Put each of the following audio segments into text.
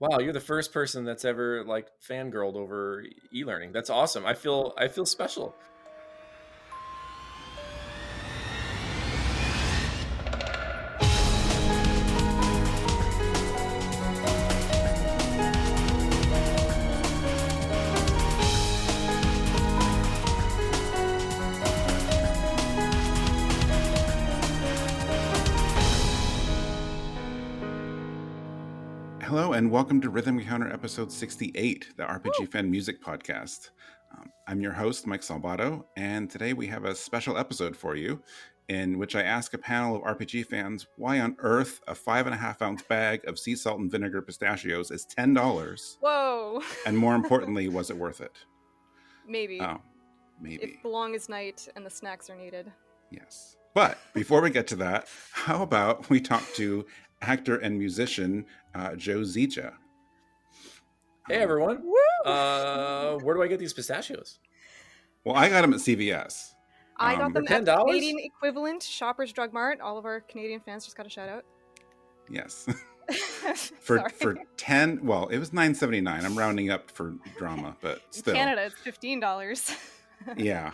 Wow, you're the first person that's ever like fangirled over e-learning. That's awesome. I feel special. Hello and welcome to Rhythm Encounter episode 68, the RPG Fan Music Podcast. I'm your host, Mike Salbato, and today we have a special episode for you in which I ask a panel of RPG fans why on earth a 5.5 ounce bag of sea salt and vinegar pistachios is $10. Whoa! And more importantly, was it worth it? Maybe. Oh, maybe. If the longest night and the snacks are needed. Yes. But before we get to that, how about we talk to actor and musician Joe Zieja. Hey everyone. Woo! Where do I get these pistachios? Well, I got them at CVS. I got them For at the $10? Canadian equivalent, Shoppers Drug Mart. All of our Canadian fans just got a shout out. Yes. for Sorry. 10, well, it was $9.79. I'm rounding up for drama, but still. In Canada, it's $15. Yeah.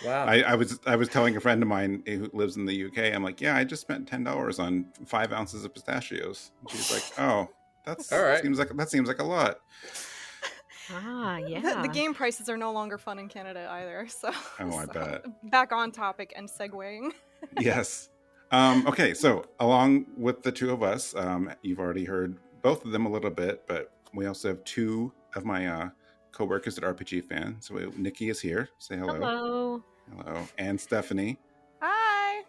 Wow. I was telling a friend of mine who lives in the UK, I'm like, yeah, I just spent $10 on 5 ounces of pistachios. And she's like, oh, that's All right. that seems like a lot. Yeah. The game prices are no longer fun in Canada either. So, I bet. Back on topic and segueing. Yes. Okay, so along with the two of us, you've already heard both of them a little bit, but we also have two of my co-workers at RPG Fan. So Niki is here. Say hello. Hello. Hello. And Stephanie. Hi.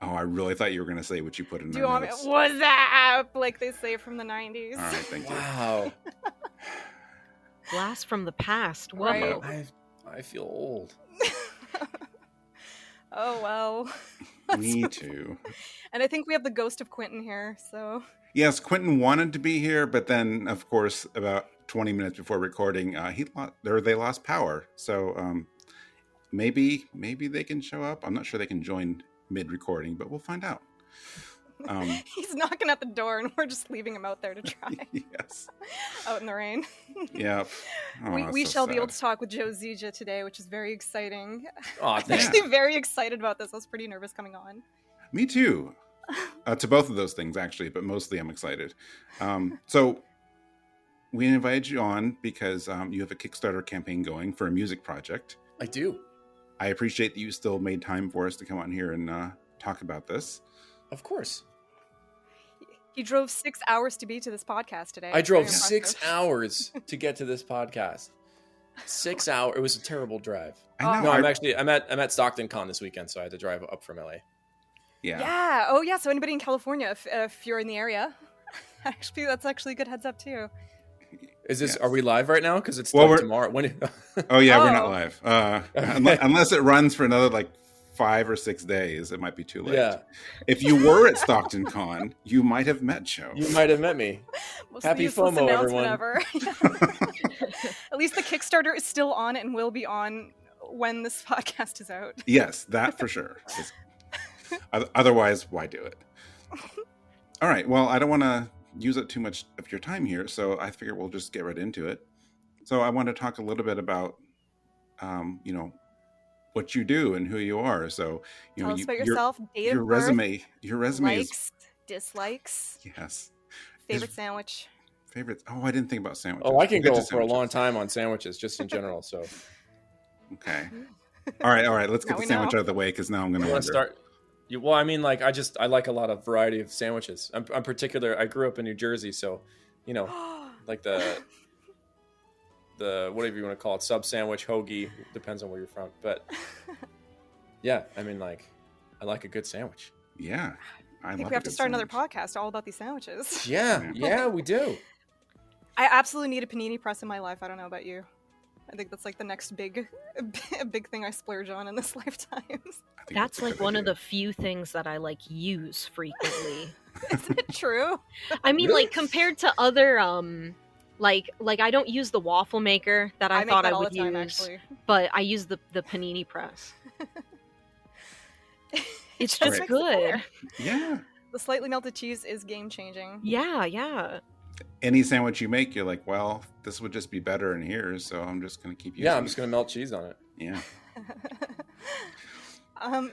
Oh, I really thought you were going to say what you put in Do our you want me? notes. What's that? Like they say from the 90s. All right, thank you. Wow. Blast from the past. Whoa. Right. I feel old. Oh, well. Me too. And I think we have the ghost of Quinton here, so... Yes, Quinton wanted to be here, but then, of course, about 20 minutes before recording, they lost power. So maybe they can show up. I'm not sure they can join mid-recording, but we'll find out. He's knocking at the door, and we're just leaving him out there to try. Yes. Out in the rain. Yep. Oh, we so shall be able sad. to talk with Joe Zieja today, which is very exciting. Oh, I'm thanks. actually very excited about this. I was pretty nervous coming on. Me too. To both of those things, actually, but mostly I'm excited. So we invited you on because you have a Kickstarter campaign going for a music project. I do. I appreciate that you still made time for us to come on here and talk about this. Of course. He drove 6 hours to be to this podcast today. I drove Very 6 impressive. hours to get to this podcast. 6 hours. It was a terrible drive. I know. No, I'm at Stockton Con this weekend, so I had to drive up from LA. Yeah. Oh, yeah. So anybody in California, if you're in the area, actually, that's actually a good heads up too. Is this? Yes. Are we live right now? Because it's Well, like we're- tomorrow. When? Oh yeah, we're Oh. not live. Unless it runs for another like 5 or 6 days, it might be too late. Yeah. If you were at Stockton Con, you might have met Joe. You might have met me. Most Happy of the useless FOMO, announcement everyone. ever. At least the Kickstarter is still on and will be on when this podcast is out. Yes, that for sure. Otherwise, why do it? All right. Well, I don't want to use up too much of your time here, so I figure we'll just get right into it. So I want to talk a little bit about, what you do and who you are. So, Tell us about yourself, date of your birth, resume is likes, dislikes, yes. favorite sandwich. Favorites. Oh, I didn't think about sandwiches. Oh, I can We'll go get to for a long sandwiches. time on sandwiches, just in general. So Okay. All right. Let's get Now the we sandwich know. out of the way because now I'm going you to want to start? Well, I mean, like I like a lot of variety of sandwiches. I'm particular. I grew up in New Jersey, so like the whatever you want to call it, sub sandwich, hoagie, depends on where you're from. But yeah, I mean, like I like a good sandwich. Yeah. I think we have to start another podcast all about these sandwiches. Yeah, we do. I absolutely need a panini press in my life. I don't know about you. I think that's like the next big thing I splurge on in this lifetime. That's like one of the few things that I like use frequently. Isn't it true? I mean, like compared to other like I don't use the waffle maker that I make thought that I all would the time, use, actually. but I use the panini press. It's just just makes it good. better. Yeah. The slightly melted cheese is game changing. Yeah. any sandwich you make, you're like, well, this would just be better in here, so I'm just going to keep using Yeah, I'm just going to melt cheese on it. Yeah. I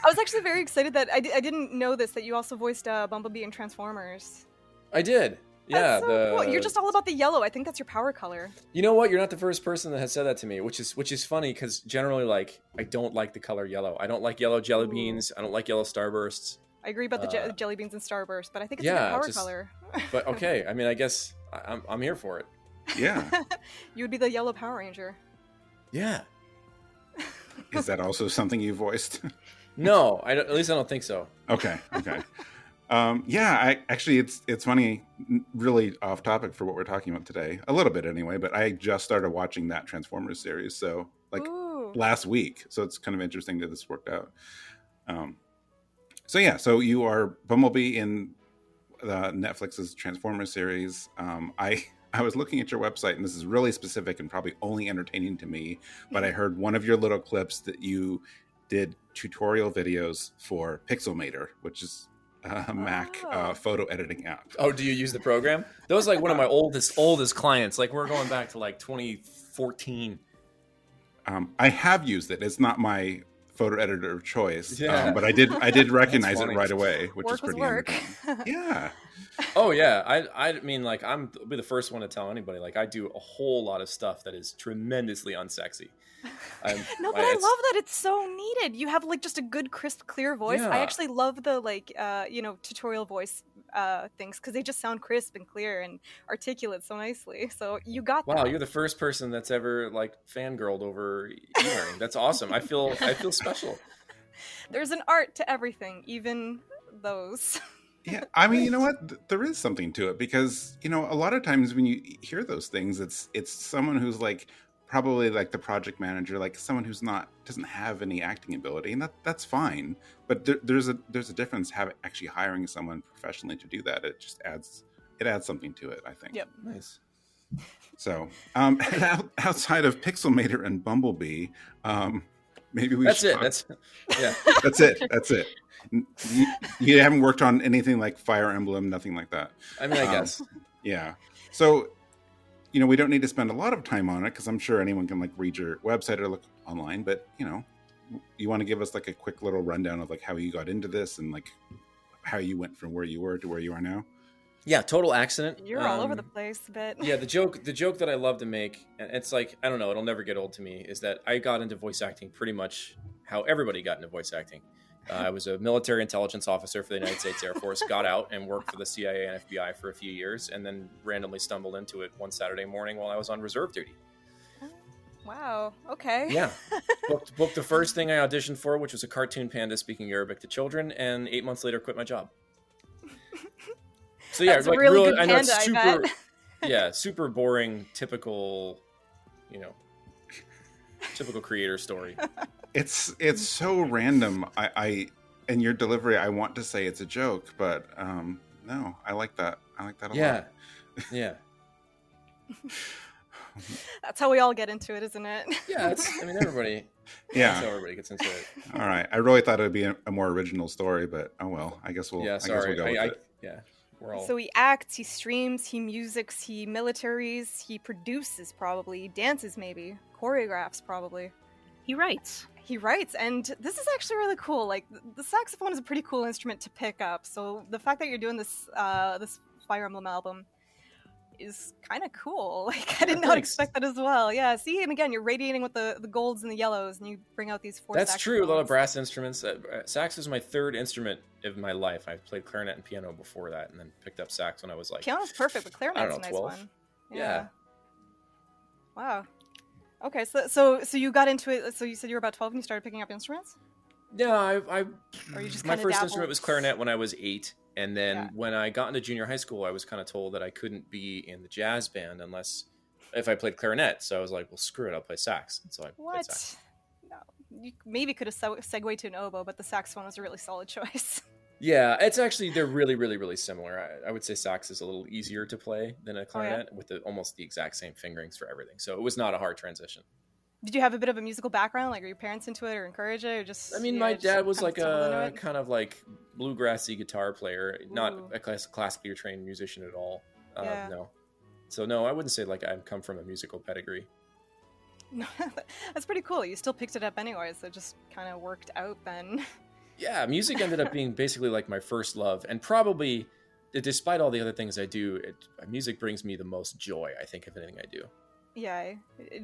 was actually very excited that I didn't know this, that you also voiced Bumblebee in Transformers. I did. Yeah, That's so cool. You're just all about the yellow. I think that's your power color. You know what? You're not the first person that has said that to me, which is funny because generally, like, I don't like the color yellow. I don't like yellow jelly beans. I don't like yellow starbursts. I agree about the jelly beans and starburst, but I think it's your power color. But okay, I mean, I guess I'm here for it. Yeah. You would be the yellow Power Ranger. Yeah. Is that also something you voiced? No, at least I don't think so. Okay. Yeah, it's funny, really off topic for what we're talking about today, a little bit anyway, but I just started watching that Transformers series, so like last week, so it's kind of interesting that this worked out. So you are Bumblebee in Netflix's Transformers series. I was looking at your website, and this is really specific and probably only entertaining to me, but I heard one of your little clips that you did tutorial videos for Pixelmator, which is a Mac photo editing app. Oh, do you use the program? That was like one of my oldest clients. Like, we're going back to like 2014. I have used it. It's not my photo editor of choice, but I did recognize it right away, which is pretty entertaining. Yeah. Oh yeah, I mean, like, I'll be the first one to tell anybody, like, I do a whole lot of stuff that is tremendously unsexy. No, but I love that it's so needed. You have like just a good, crisp, clear voice. Yeah. I actually love the tutorial voice things because they just sound crisp and clear and articulate so nicely. So you got that. Wow, you're the first person that's ever like fangirled over e-learning. That's awesome. I feel special. There's an art to everything, even those. Yeah, I mean, you know what? There is something to it because, you know, a lot of times when you hear those things, it's someone who's like probably like the project manager, like someone who's doesn't have any acting ability, and that's fine. But there's a difference actually hiring someone professionally to do that. It just adds something to it, I think. Yep. Nice. So, outside of Pixelmator and Bumblebee, maybe we should. That's it. You haven't worked on anything like Fire Emblem, nothing like that. I mean, I guess. Yeah. So, you know, we don't need to spend a lot of time on it because I'm sure anyone can like read your website or look online. But, you know, you want to give us like a quick little rundown of like how you got into this and like how you went from where you were to where you are now? Yeah, total accident. You're all over the place, but yeah, the joke that I love to make, and it's like, I don't know, it'll never get old to me, is that I got into voice acting pretty much how everybody got into voice acting. I was a military intelligence officer for the United States Air Force, got out and worked for the CIA and FBI for a few years, and then randomly stumbled into it one Saturday morning while I was on reserve duty. Wow, okay. Yeah. Booked the first thing I auditioned for, which was a cartoon panda speaking Arabic to children, and 8 months later quit my job. So yeah, That's like really really, good I know it's panda, I super, bet. yeah, super boring, typical creator story. It's so random. I in your delivery, I want to say it's a joke, but no, I like that. I like that a lot. Yeah. That's how we all get into it, isn't it? Yeah, everybody. Yeah, that's how everybody gets into it. All right, I really thought it would be a more original story, but oh well. I guess we'll. Yeah, sorry. I guess we'll go with it. Yeah, we're all. So he acts, he streams, he musics, he militaries, he produces probably, dances maybe, choreographs probably. He writes. He writes, and this is actually really cool. Like, the saxophone is a pretty cool instrument to pick up, so the fact that you're doing this this Fire Emblem album is kind of cool. Like, I did not expect that as well. Yeah, see, and again, you're radiating with the golds and the yellows, and you bring out these four That's saxophones. true, a lot of brass instruments. Sax was my third instrument of my life. I played clarinet and piano before that, and then picked up sax when I was like... Piano's perfect, but clarinet's a nice 12. one. Yeah. Wow. Okay, so you got into it. So you said you were about 12 and you started picking up instruments? Yeah, Or you just my kinda first dabbled? instrument was clarinet when I was 8, and then when I got into junior high school, I was kind of told that I couldn't be in the jazz band if I played clarinet. So I was like, well, screw it, I'll play sax. And so I played sax. No, you maybe could have segued to an oboe, but the saxophone was a really solid choice. Yeah, it's actually, they're really, really, really similar. I would say sax is a little easier to play than a clarinet with almost the exact same fingerings for everything. So it was not a hard transition. Did you have a bit of a musical background? Like, are your parents into it or encourage it, or just? I mean, my dad was like a kind of like bluegrassy guitar player, not a classically trained musician at all. No. So no, I wouldn't say like I've come from a musical pedigree. No, that's pretty cool. You still picked it up anyway, so it just kind of worked out then. Yeah, music ended up being basically like my first love, and probably, despite all the other things I do, music brings me the most joy, I think, of anything I do. Yeah.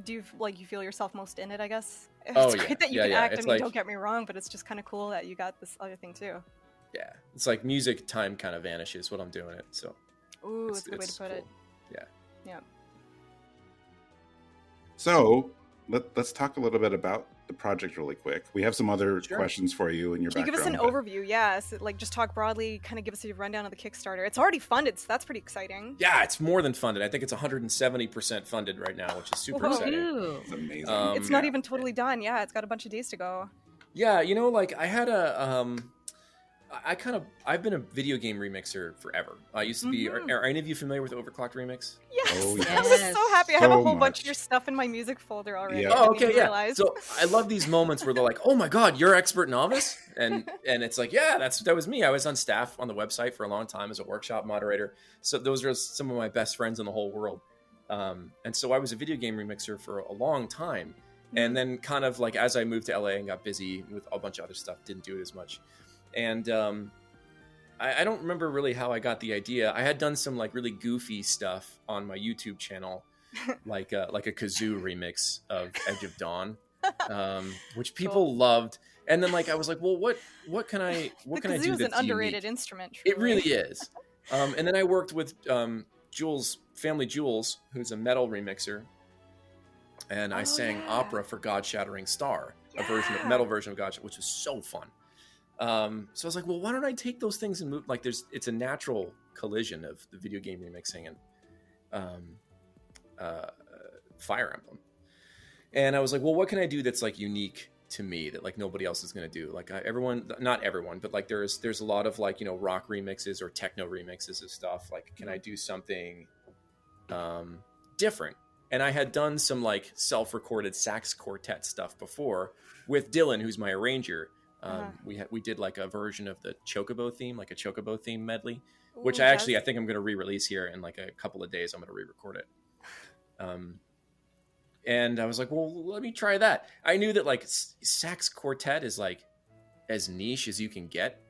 Do you feel yourself most in it, I guess? Oh, it's great that you can act. I mean, like, don't get me wrong, but it's just kind of cool that you got this other thing too. Yeah. It's like music time kind of vanishes when I'm doing it. So. Ooh, that's a good way to put it. Yeah. Yeah. So let's talk a little bit about the project really quick. We have some other questions for you in your background. Can you give us an overview? Yeah, so like just talk broadly, kind of give us a rundown of the Kickstarter. It's already funded, so that's pretty exciting. Yeah, it's more than funded. I think it's 170% funded right now, which is super exciting. It's amazing. It's not even totally done. Yeah, it's got a bunch of days to go. Yeah, you know, like I had I've been a video game remixer forever. I used to be. Are any of you familiar with Overclocked Remix? Yes. Oh, yes. I was so happy. I have a whole bunch of your stuff in my music folder already. Yeah. Oh, okay, yeah. So I love these moments where they're like, "Oh my God, you're expert novice," and it's like, "Yeah, that was me. I was on staff on the website for a long time as a workshop moderator. So those are some of my best friends in the whole world." And so I was a video game remixer for a long time, and then kind of like as I moved to LA and got busy with a bunch of other stuff, didn't do it as much. And I don't remember really how I got the idea. I had done some like really goofy stuff on my YouTube channel, like a kazoo remix of Edge of Dawn, which people loved. And then like I was like, well, what can I do that's unique? The kazoo is an underrated instrument. Truly. It really is. And then I worked with Family Jules, who's a metal remixer, and I sang opera for God Shattering Star, a metal version of God, which was so fun. So I was like, well, why don't I take those things and move? Like, it's a natural collision of the video game remixing and Fire Emblem. And I was like, well, what can I do that's like unique to me that like nobody else is going to do? Like not everyone, but like there's a lot of like, you know, rock remixes or techno remixes of stuff. Like, can I do something different? And I had done some like self-recorded sax quartet stuff before with Dylan, who's my arranger. We did like a version of the Chocobo theme, like a Chocobo theme medley, which I think I'm going to re-release here in like a couple of days. I'm going to re-record it. And I was like, well, let me try that. I knew that like sax quartet is like as niche as you can get,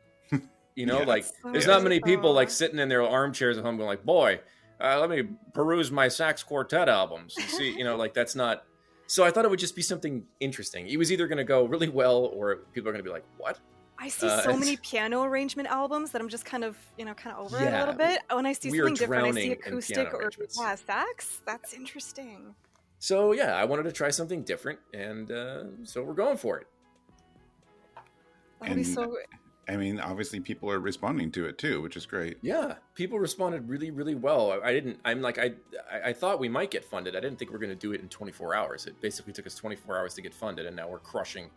you know, like there's not many people like sitting in their armchairs at home going like, boy, let me peruse my sax quartet albums and see, you know, like that's not. So I thought it would just be something interesting. It was either going to go really well or people are going to be like, what? I see so many piano arrangement albums that I'm just kind of over it a little bit. When I see something different, I see acoustic or sax. That's interesting. So yeah, I wanted to try something different, and so we're going for it. That'll be so. I mean, obviously, people are responding to it too, which is great. Yeah, people responded really, really well. I thought we might get funded. I didn't think we were going to do it in 24 hours. It basically took us 24 hours to get funded, and now we're crushing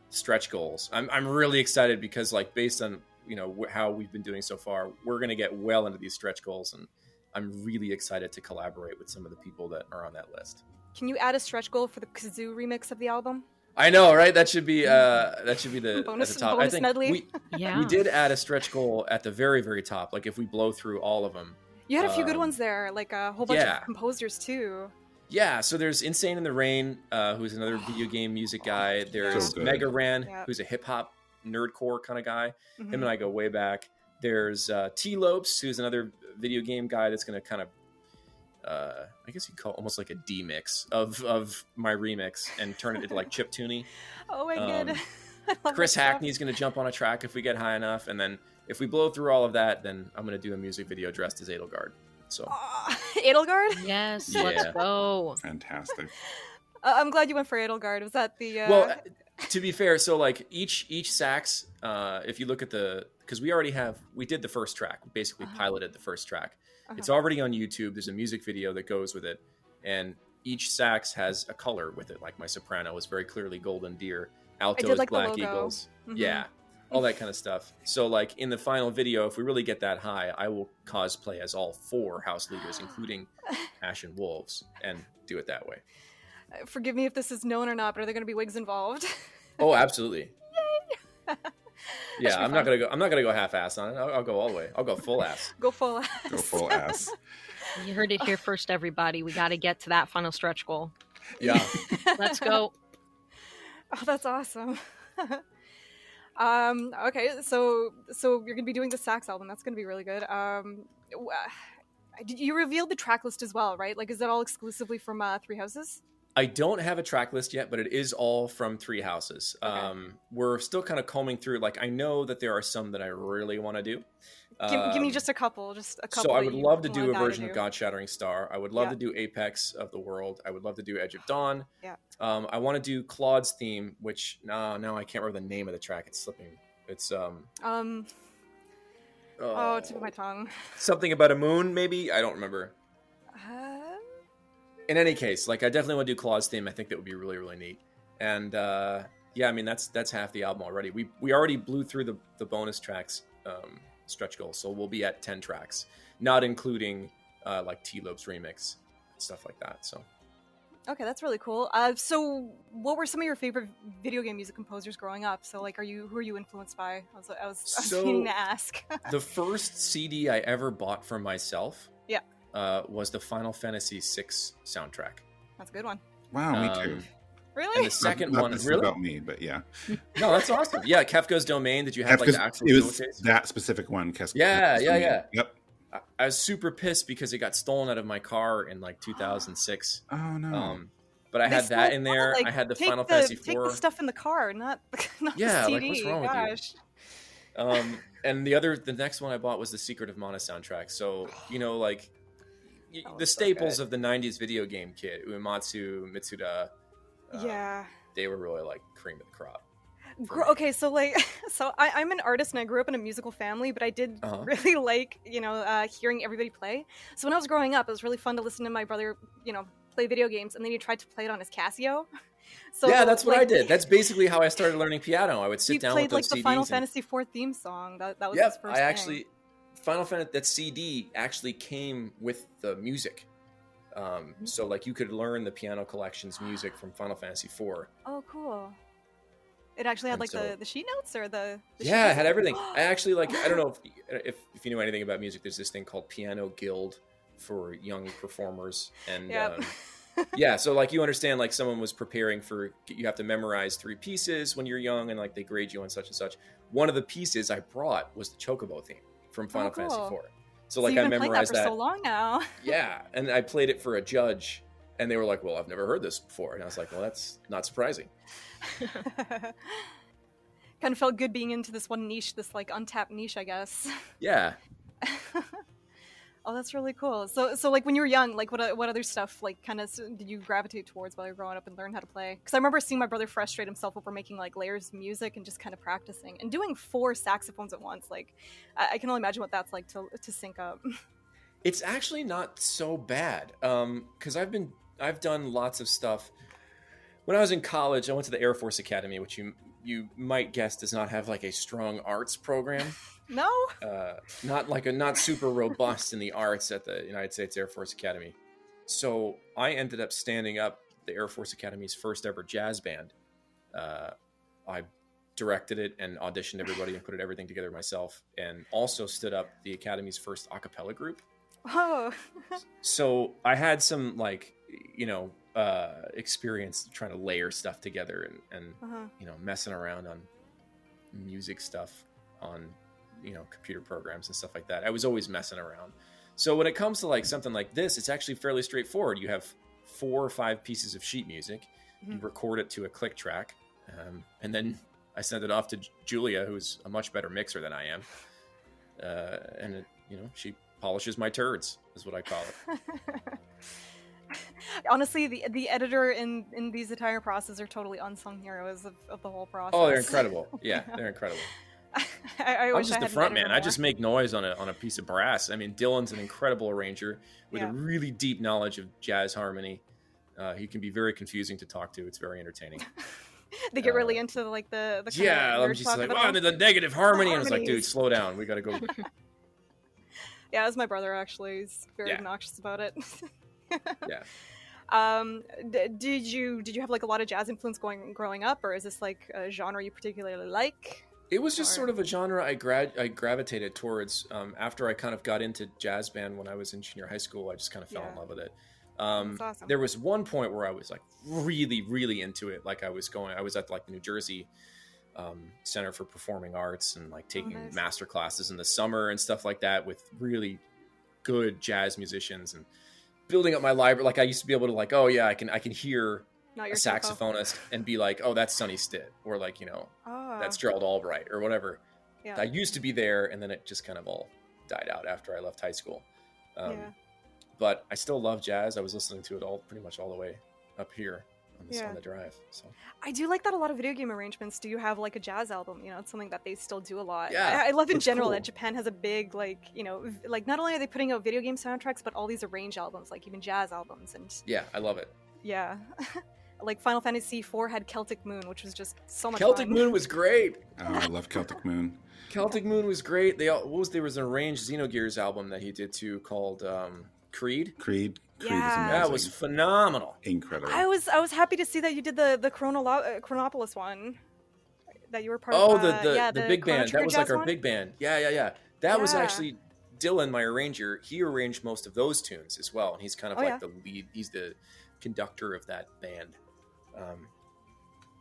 stretch goals. I'm really excited because, like, based on how we've been doing so far, we're going to get well into these stretch goals, and I'm really excited to collaborate with some of the people that are on that list. Can you add a stretch goal for the kazoo remix of the album? I know, right? That should be the bonus, at the top. Bonus I think medley. we did add a stretch goal at the very, very top. Like if we blow through all of them, you had a few good ones there, like a whole bunch of composers too. Yeah, so there's Insane in the Rain, who's another video game music guy. There's Mega Ran, who's a hip hop nerdcore kind of guy. Him and I go way back. There's T Lopes, who's another video game guy that's going to kind of. I guess you'd call it almost like a D-mix of my remix and turn it into like chiptune-y. Oh my god. Chris Hackney's going to jump on a track if we get high enough. And then if we blow through all of that, then I'm going to do a music video dressed as Edelgard. So Edelgard? Yes, let's go. Fantastic. I'm glad you went for Edelgard. Was that the... Well, to be fair, so like each sax, if you look at because we did the first track. We basically piloted the first track. It's already on YouTube. There's a music video that goes with it. And each sax has a color with it. Like my soprano is very clearly golden deer. Alto is black eagles. Yeah, all that kind of stuff. So like in the final video, if we really get that high, I will cosplay as all 4 house leaders, including Ashen Wolves, and do it that way. Forgive me if this is known or not, but are there going to be wigs involved? Oh, absolutely. Yay! Yeah, I'm not gonna go half-ass on it. I'll go all the way. I'll go full ass. Go full ass. Go full ass. You heard it here first, everybody. We got to get to that final stretch goal. Yeah. Let's go. Oh, that's awesome. Okay, so you're gonna be doing the sax album. That's gonna be really good. You revealed the track list as well, right? Like, is that all exclusively from Three Houses? I don't have a track list yet, but it is all from Three Houses. Okay. We're still kind of combing through. Like, I know that there are some that I really want to do. Give me just a couple. So I would love to do a version of God Shattering Star. I would love to do Apex of the World. I would love to do Edge of Dawn. Yeah. I want to do Claude's theme, which now I can't remember the name of the track. It's slipping. It's tip of my tongue. Something about a moon, maybe? I don't remember. In any case, like, I definitely want to do Claude's theme. I think that would be really, really neat. And yeah, I mean, that's half the album already. We already blew through the bonus tracks stretch goal, so we'll be at 10 tracks, not including like T-Lope's remix, stuff like that. So okay, that's really cool. So what were some of your favorite video game music composers growing up? So like, who are you influenced by? I was meaning to ask. The first CD I ever bought for myself was the Final Fantasy VI soundtrack. That's a good one. Wow, me too. Really? And the second not one, this is really? about me, but yeah. No, that's awesome. Yeah, Kefka's Domain. Did you have like the actual it was case? that specific one. Yeah. Yep. I was super pissed because it got stolen out of my car in like 2006. Oh no. But I had that in there. Like, I had the Final Fantasy IV. Take the stuff in the car, not the CD. Like, what's wrong with you? And the next one I bought was the Secret of Mana soundtrack. So, you know, like the staples of the 90s video game kit, Uematsu, Mitsuda. They were really like cream of the crop. Okay, so like, I'm an artist and I grew up in a musical family, but I did really like, hearing everybody play. So when I was growing up, it was really fun to listen to my brother, play video games, and then he tried to play it on his Casio. So yeah, that's what I did. That's basically how I started learning piano. I would sit down with those CDs. He played like the Final Fantasy IV theme song. That was his first thing. Final Fantasy, that CD actually came with the music. So like you could learn the piano collection's music from Final Fantasy IV. Oh, cool. It actually had the sheet notes or the it had everything. I actually I don't know if you know anything about music. There's this thing called Piano Guild for young performers, and so like you understand, like someone was preparing for, you have to memorize 3 pieces when you're young, and like they grade you on such and such. One of the pieces I brought was the Chocobo theme from Final Fantasy IV. So like I memorized that for so long now. Yeah, and I played it for a judge, and they were like, "Well, I've never heard this before," and I was like, "Well, that's not surprising." Kind of felt good being into this one niche, this like untapped niche, I guess. Yeah. Oh, that's really cool. So like when you were young, like what other stuff like kind of did you gravitate towards while you were growing up and learn how to play? Because I remember seeing my brother frustrate himself over making like layers of music and just kind of practicing and doing 4 saxophones at once. Like I can only imagine what that's like to sync up. It's actually not so bad because I've done lots of stuff. When I was in college, I went to the Air Force Academy, which you might guess does not have like a strong arts program. No, not super robust in the arts at the United States Air Force Academy. So I ended up standing up the Air Force Academy's first ever jazz band. I directed it and auditioned everybody and put everything together myself, and also stood up the Academy's first a cappella group. Oh, so I had some experience trying to layer stuff together and messing around on music stuff on computer programs and stuff like that. I was always messing around. So when it comes to like something like this, it's actually fairly straightforward. You have 4 or 5 pieces of sheet music. You record it to a click track, and then I send it off to Julia, who's a much better mixer than I am, and she polishes my turds, is what I call it. Honestly, the editor in these entire processes are totally unsung heroes of the whole process. Oh, they're incredible. Yeah, they're incredible. I'm just the front man. I just make noise on a piece of brass. I mean, Dylan's an incredible arranger with a really deep knowledge of jazz harmony. He can be very confusing to talk to. It's very entertaining. They get really into like the I'm just like, the negative harmony, and I was like, dude, slow down. We got to go. Yeah, it's my brother actually. He's very obnoxious about it. Yeah. Did you have like a lot of jazz influence growing up, or is this like a genre you particularly like? It was just Or- sort of a genre I gravitated towards after I kind of got into jazz band when I was in junior high school. I just kind of fell in Yeah. love with it. That's awesome. There was one point where I was like really, really into it. Like I was at like the New Jersey Center for Performing Arts and like taking nice. master classes in the summer and stuff like that with really good jazz musicians and building up my library. Like I used to be able to like, oh yeah, I can hear Not a your tempo. saxophonist and be like, oh, that's Sonny Stitt, or like, Oh, that's Gerald Albright or whatever. yeah. I used to be there, and then it just kind of all died out after I left high school. Yeah. But I still love jazz. I was listening to it pretty much all the way up here Yeah. on the drive. So I do like that a lot of video game arrangements do have like a jazz album. It's something that they still do a lot. Yeah, I love in it's general cool. that Japan has a big like like not only are they putting out video game soundtracks, but all these arranged albums, like even jazz albums, and yeah, I love it. yeah. Like Final Fantasy IV had Celtic Moon, which was just so much Celtic fun. Moon was great. Oh, I love Celtic Moon. Celtic Moon was great. There was an arranged Xenogears album that he did too called Creed. Creed is Yeah. amazing. That was phenomenal. Incredible. I was happy to see that you did the Chronopolis one. That you were part Oh, of. the big Chrono band. Trigger That was like jazz our one? big band. Yeah. That was Yeah. actually Dylan, my arranger. He arranged most of those tunes as well, and he's kind of Oh, like yeah. the lead. He's the conductor of that band.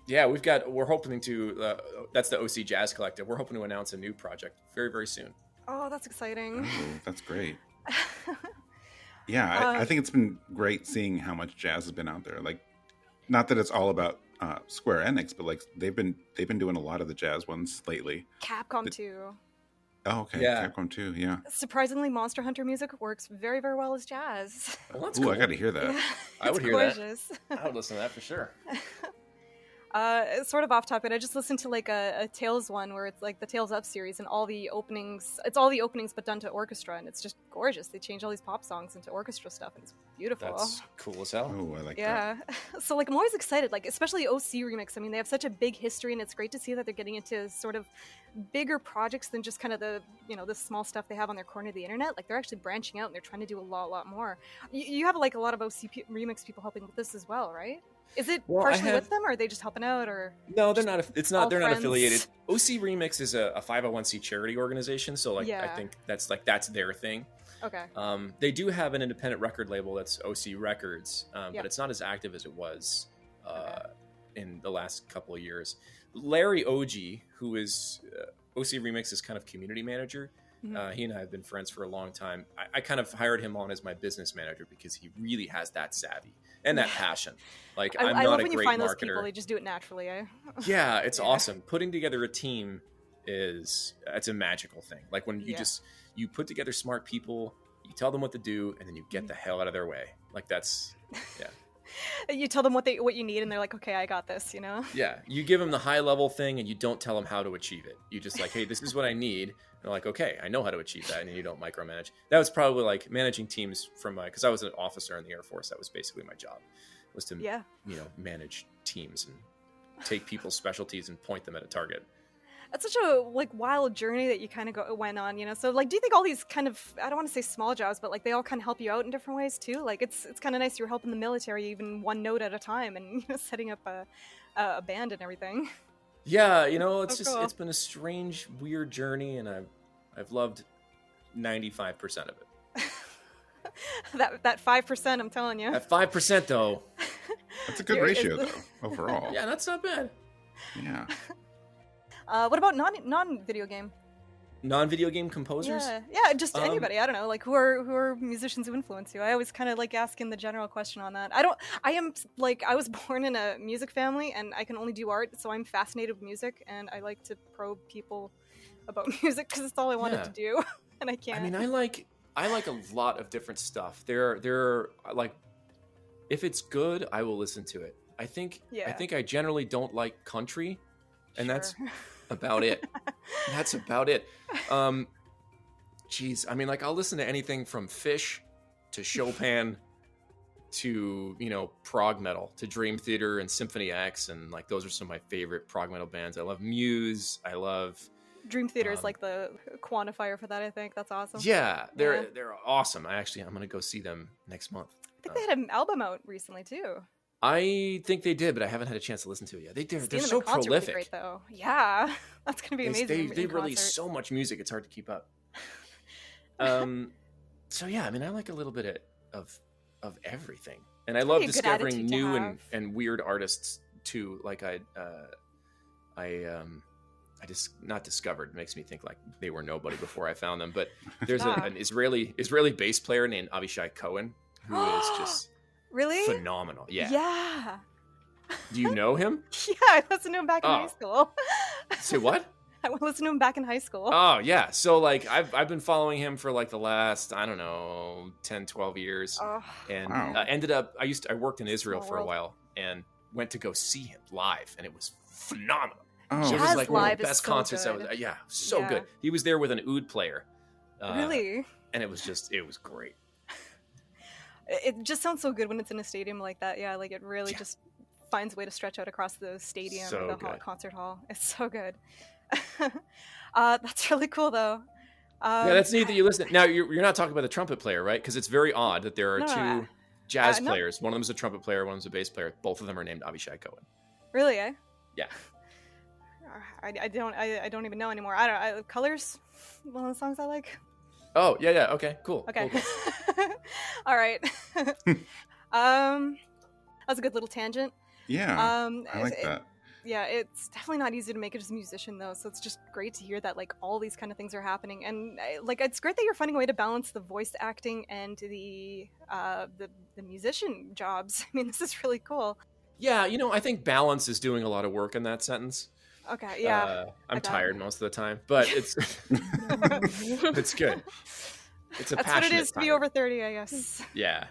Yeah, we're hoping to. That's the OC Jazz Collective. We're hoping to announce a new project very, very soon. Oh, that's exciting. Oh, that's great. Yeah, I think it's been great seeing how much jazz has been out there. Like, not that it's all about Square Enix, but like they've been doing a lot of the jazz ones lately. Capcom too. Oh, okay. Yeah. Capcom too. Yeah. Surprisingly, Monster Hunter music works very, very well as jazz. Well, that's Ooh, cool. I got to hear that. Yeah, I would it's hear that. gorgeous. I would listen to that for sure. Sort of off topic. I just listened to like a Tales one where it's like the Tales Up series and all the openings. It's all the openings but done to orchestra, and it's just gorgeous. They change all these pop songs into orchestra stuff, and it's beautiful. That's cool as hell. Oh, I like that. Yeah. So like I'm always excited, like especially OC Remix. I mean, they have such a big history, and it's great to see that they're getting into sort of bigger projects than just kind of the the small stuff they have on their corner of the internet. Like they're actually branching out and they're trying to do a lot more. You have like a lot of Remix people helping with this as well, right? Is it Well, partially with them, or are they just helping out, or? No, they're not. It's not. all They're not friends? affiliated. OC Remix is a 501c charity organization, so like I Yeah. think that's their thing. Okay. They do have an independent record label that's OC Records, Yep. but it's not as active as it was Okay. in the last couple of years. Larry Oji, who is OC Remix's kind of community manager, Mhm. he and I have been friends for a long time. I kind of hired him on as my business manager because he really has that savvy and that passion. Like I'm I not love a when you great find those people; marketer. they just do it naturally. Eh? Yeah, it's Yeah. awesome. Putting together a team it's a magical thing. Like when you Yeah. you put together smart people, you tell them what to do, and then you Mm-hmm. get the hell out of their way. Like that's You tell them what you need, and they're like, "Okay, I got this." yeah. You give them the high level thing, and you don't tell them how to achieve it. You just like, hey, this is what I need. And they're like, okay, I know how to achieve that, and you don't micromanage. That was probably like managing teams from because I was an officer in the Air Force. That was basically my job, was to Yeah. manage teams and take people's specialties and point them at a target. That's such a wild journey that you kind of went on, So do you think all these kind of, I don't want to say small jobs, but like they all kind of help you out in different ways too? Like it's kind of nice you're helping the military even one note at a time and setting up a band and everything. Yeah, it's just cool. it's been a strange, weird journey, and I've loved 95% of it. that 5%, I'm telling you. At 5% though, That's a good You're- ratio, though, overall. yeah, that's not bad. Yeah. What about non-video game? Non-video game composers. Yeah, just Um, anybody. I don't know, who are musicians who influence you? I always kind of like asking the general question on that. I was born in a music family, and I can only do art, so I'm fascinated with music, and I like to probe people about music because it's all I wanted Yeah. to do, and I can't. I mean, I like a lot of different stuff. There are like, if it's good, I will listen to it. I think I generally don't like country, and that's Sure. about it. That's about it. Geez, I mean, like I'll listen to anything from Fish to Chopin to prog metal to Dream Theater and Symphony X, and like those are some of my favorite prog metal bands. I love Muse. I love Dream Theater is like the quantifier for that. I think that's awesome. Yeah, they're awesome. I'm gonna go see them next month. I think they had an album out recently too. I think they did, but I haven't had a chance to listen to it yet. They're so concert would be prolific. great, though. Yeah, that's gonna be amazing. They release so much music; it's hard to keep up. So yeah, I mean, I like a little bit of everything, and I love discovering new and weird artists too. Like I just not discovered. It makes me think like they were nobody before I found them. But there's an Israeli bass player named Avishai Cohen who is just really phenomenal. Yeah. Yeah. Do you know him? Yeah, I listened to him back in high school. Say what? I listened to him back in high school. Oh yeah. So like I've been following him for like the last, I don't know, 10, 12 years. And ended up I worked in Israel for a while and went to go see him live, and it was phenomenal. Oh, it was like one of the best so concerts good. Good. He was there with an oud player. Really? And it was great. It just sounds so good when it's in a stadium like that. Yeah, like it really just finds a way to stretch out across the stadium or the concert hall. It's so good. That's really cool, though. Yeah, that's neat that you listen. Now, you're not talking about the trumpet player, right? Because it's very odd that there are two jazz players. One of them is a trumpet player, one of them is a bass player. Both of them are named Avishai Cohen. Really, eh? Yeah. I don't even know anymore. Colors, one of the songs I like. Oh, yeah. Okay, cool. Okay. Cool. All right. That was a good little tangent. Yeah. I like that. Yeah, it's definitely not easy to make it as a musician, though, so it's just great to hear that, like, all these kind of things are happening. And, like, it's great that you're finding a way to balance the voice acting and the musician jobs. I mean, this is really cool. Yeah, I think balance is doing a lot of work in that sentence. Okay, yeah. I'm tired most of the time, but it's it's good. It's a passionate That's what it is to be tired. over 30, I guess. Yeah.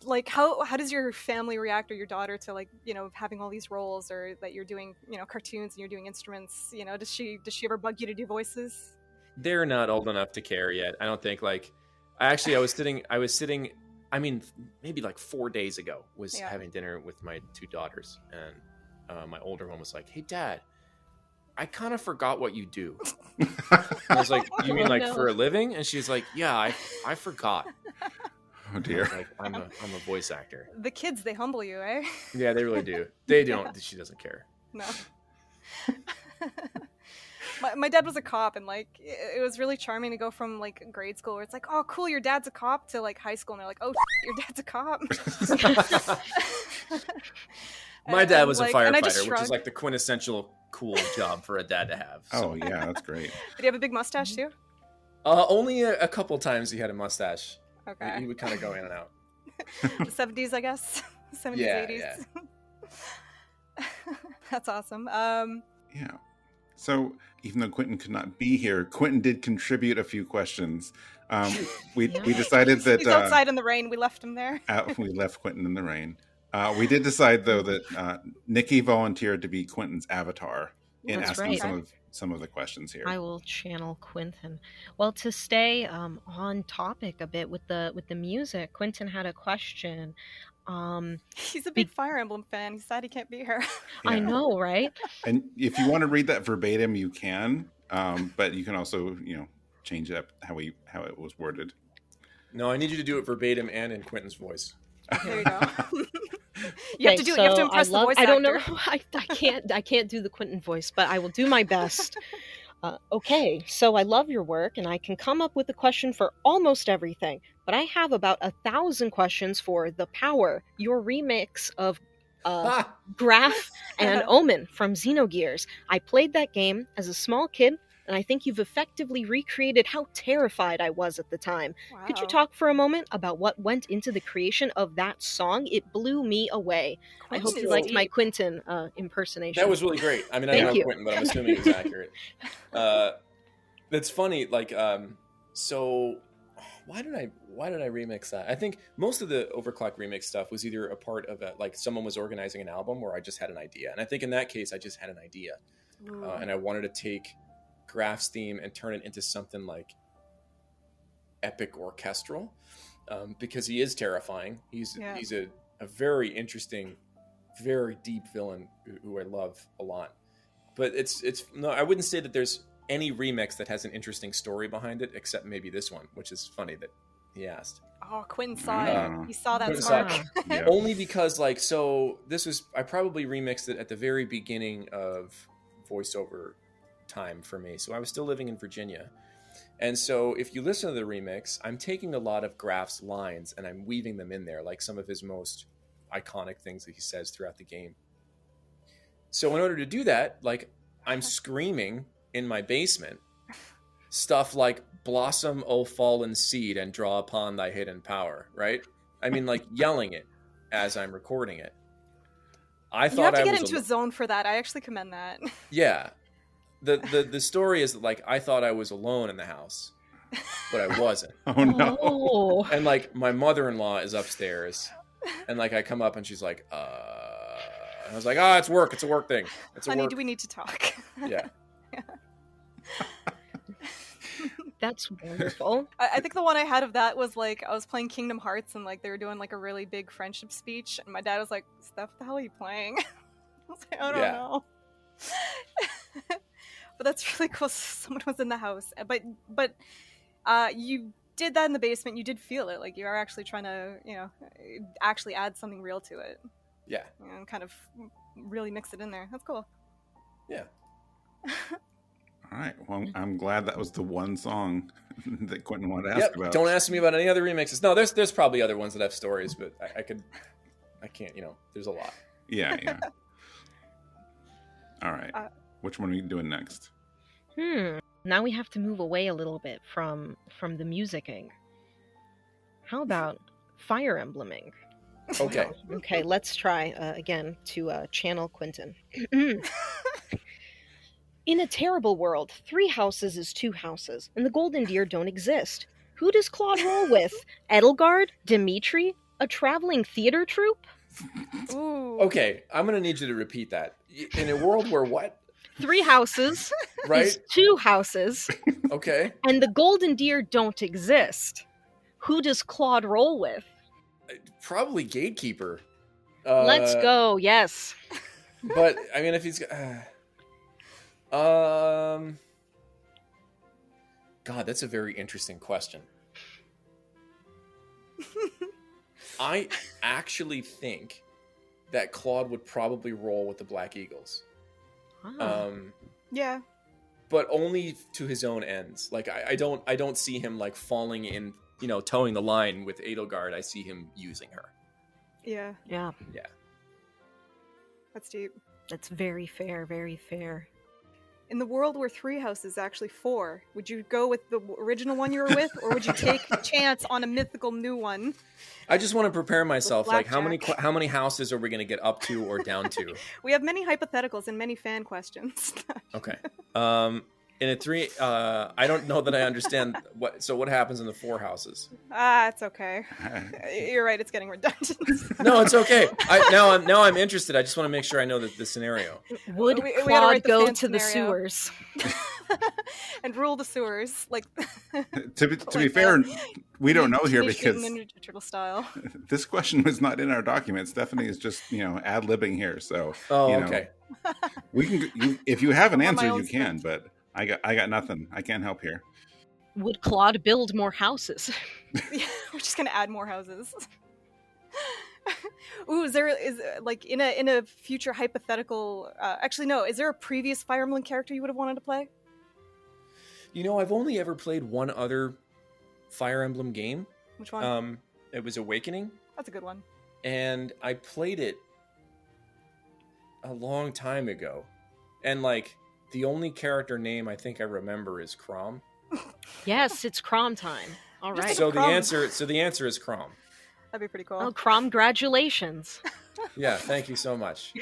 Like how does your family react, or your daughter, to like having all these roles, or that you're doing cartoons and you're doing instruments? Does she ever bug you to do voices? They're not old enough to care yet. I don't think. Like, I was sitting. I mean, maybe like 4 days ago was having dinner with my two daughters, and my older one was like, "Hey, Dad, I kind of forgot what you do." I was like, "You mean like for a living?" And she's like, "Yeah, I forgot." Oh dear. Like, I'm a voice actor. The kids, they humble you, eh? Yeah, they really do. They don't. She doesn't care. No. My dad was a cop, and like it was really charming to go from like grade school where it's like, "Oh, cool, your dad's a cop," to like high school, and they're like, "Oh, your dad's a cop." My dad was a firefighter, which is like the quintessential cool job for a dad to have. So. Oh yeah, that's great. Did he have a big mustache too? Only a couple times he had a mustache. Okay. He would kind of go in and out. The 70s, I guess. 70s, 80s. Yeah. That's awesome. Yeah. So even though Quinton could not be here, Quinton did contribute a few questions. We decided that he's outside in the rain. We left him there. We left Quinton in the rain. We did decide though that Niki volunteered to be Quinton's avatar in asking some of the questions here. I will channel Quinton. Well, to stay on topic a bit with the music, Quinton had a question. He's a big Fire Emblem fan. He's sad he can't be here. Yeah. I know, right? And if you want to read that verbatim, you can. But you can also, change it up how it was worded. No, I need you to do it verbatim and in Quinton's voice. There you go. You have to do it. You have to impress the voice actor. I don't know. I can't do the Quinton voice, but I will do my best. Okay, so I love your work, and I can come up with a question for almost everything, but I have about 1,000 questions for The Power, your remix of Graph and Omen from Xenogears. I played that game as a small kid, and I think you've effectively recreated how terrified I was at the time. Wow. Could you talk for a moment about what went into the creation of that song? It blew me away. I hope you liked my Quinton impersonation. That was really great. I mean, I know Quinton, but I'm assuming it was accurate. That's funny. Like, so why did I remix that? I think most of the Overclock remix stuff was either a part of like someone was organizing an album, or I just had an idea. And I think in that case, I just had an idea, and I wanted to take Graph's theme and turn it into something like epic orchestral, because he is terrifying. He's a very interesting, very deep villain who I love a lot. but it's no, I wouldn't say that there's any remix that has an interesting story behind it, except maybe this one, which is funny that he asked. Oh, Quinton saw it. He saw that Quinton spark. saw Yeah. Only because, like, so this was, I probably remixed it at the very beginning of voiceover time for me. So I was still living in Virginia. And so if you listen to the remix, I'm taking a lot of Graf's lines and I'm weaving them in there, like some of his most iconic things that he says throughout the game. So in order to do that, like, I'm screaming in my basement stuff like "Blossom, O fallen seed, and draw upon thy hidden power," right? I mean, like, yelling it as I'm recording it. I thought You have to I get was into a zone for that. I actually commend that. Yeah. The story is that, like, I thought I was alone in the house, but I wasn't. Oh no. Oh. And, like, my mother-in-law is upstairs, and, like, I come up and she's like, and I was like, it's work. It's a work thing. It's a Honey, work. do we need to talk? Yeah. That's wonderful. I think the one I had of that was, like, I was playing Kingdom Hearts and, like, they were doing, like, a really big friendship speech, and my dad was like, "Steph, what the hell are you playing?" I was like, I don't Yeah. know. But that's really cool. Someone was in the house, but you did that in the basement. You did feel it, like you are actually trying to, actually add something real to it, Yeah. and kind of really mix it in there. That's cool. Yeah. All right. Well, I'm glad that was the one song that Quinton wanted to ask about. Don't ask me about any other remixes. No, there's probably other ones that have stories, but I can't, there's a lot. Yeah. All right. Which one are you doing next? Now we have to move away a little bit from the musicking. How about Fire Embleming? Okay. Okay, let's try again to channel Quinton. In a terrible world, 3 houses is 2 houses, and the golden deer don't exist. Who does Claude roll with? Edelgard? Dimitri? A traveling theater troupe? Ooh. Okay, I'm going to need you to repeat that. In a world where what? 3 houses Right? is 2 houses, Okay. and the golden deer don't exist. Who does Claude roll with? Probably Gatekeeper. Let's go, yes. But, I mean, if he's... God, that's a very interesting question. I actually think that Claude would probably roll with the Black Eagles. Yeah. But only to his own ends. Like, I don't see him, like, falling in, towing the line with Edelgard. I see him using her. Yeah. Yeah, That's deep. that's very fair, very fair. In the world where 3 houses is actually 4, would you go with the original one you were with, or would you take a chance on a mythical new one? I just want to prepare myself. Like, how blackjack. many houses are we going to get up to or down to? We have many hypotheticals and many fan questions. Okay. In a 3, I don't know that I understand what happens in the 4 houses. It's okay. You're right. It's getting redundant. No, it's okay. Now I'm interested. I just want to make sure I know the scenario. Would We gotta Claude write the go fan to the scenario. sewers? And rule the sewers, like To be like fair, that. we don't know here Teenage Mutant because Ninja Turtle style. this question was not in our documents. Stephanie is just ad-libbing here. So Okay. we can. If you have an On my answer, own you can. But I got nothing. I can't help here. Would Claude build more houses? Yeah, we're just gonna add more houses. Ooh, is like in a future hypothetical? Actually, no. Is there a previous Fire Emblem character you would have wanted to play? I've only ever played one other Fire Emblem game. Which one? It was Awakening, That's a good one. and I played it a long time ago. And, like, the only character name I think I remember is Crom. Yes, it's Crom time. All Just right. So Crom. the answer is Crom. That'd be pretty cool. Oh, congratulations. Yeah, thank you so much.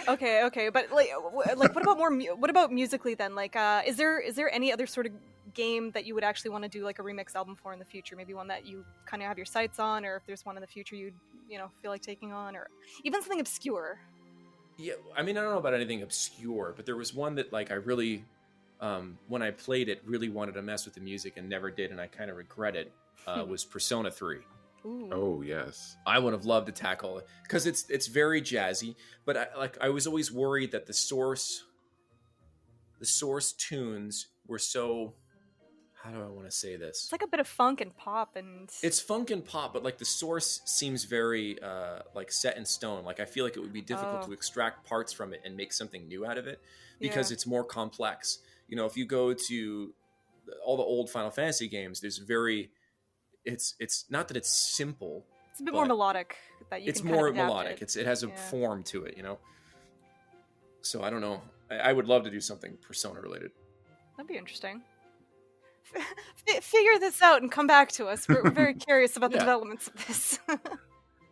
Okay, but like, what about what about musically then? Like, is there any other sort of game that you would actually want to do like a remix album for in the future? Maybe one that you kind of have your sights on, or if there's one in the future you'd feel like taking on, or even something obscure. Yeah, I mean, I don't know about anything obscure, but there was one that, like, I really, when I played it, really wanted to mess with the music and never did, and I kind of regret it, was Persona 3. Ooh. Oh yes. I would have loved to tackle it because it's very jazzy. But I was always worried that the source tunes were so. How do I want to say this? It's like a bit of funk and pop, and It's funk and pop, but like the source seems very like set in stone. Like I feel like it would be difficult to extract parts from it and make something new out of it because it's more complex. You know, if you go to all the old Final Fantasy games, there's it's not that it's simple. It's a bit more melodic. That you it's can more kind of melodic. It has a form to it, you know. So I don't know. I would love to do something Persona related. That'd be interesting. Figure this out and come back to us. We're very curious about the developments of this.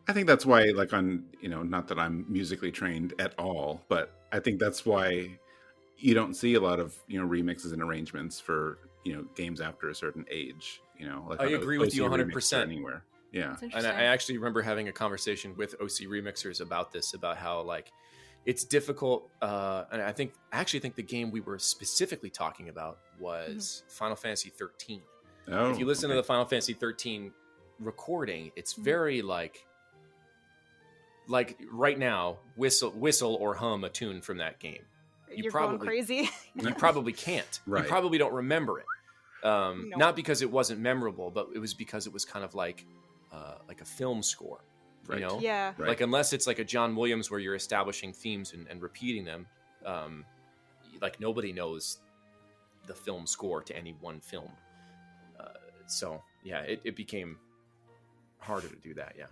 I think that's why, like on, not that I'm musically trained at all, but I think that's why you don't see a lot of, remixes and arrangements for, games after a certain age, like I agree with you 100%. Anywhere. Yeah. And I actually remember having a conversation with OC remixers about this, about how like it's difficult. And I actually think the game we were specifically talking about was Final Fantasy 13. Oh, if you listen to the Final Fantasy 13 recording, it's very like right now, whistle or hum a tune from that game. You're probably going crazy. You probably can't. Right. You probably don't remember it. Not because it wasn't memorable, but it was because it was kind of like a film score. Right. You know? Yeah. Right. Like unless it's like a John Williams where you're establishing themes and repeating them, like nobody knows the film score to any one film. So yeah, it became harder to do that. Yeah.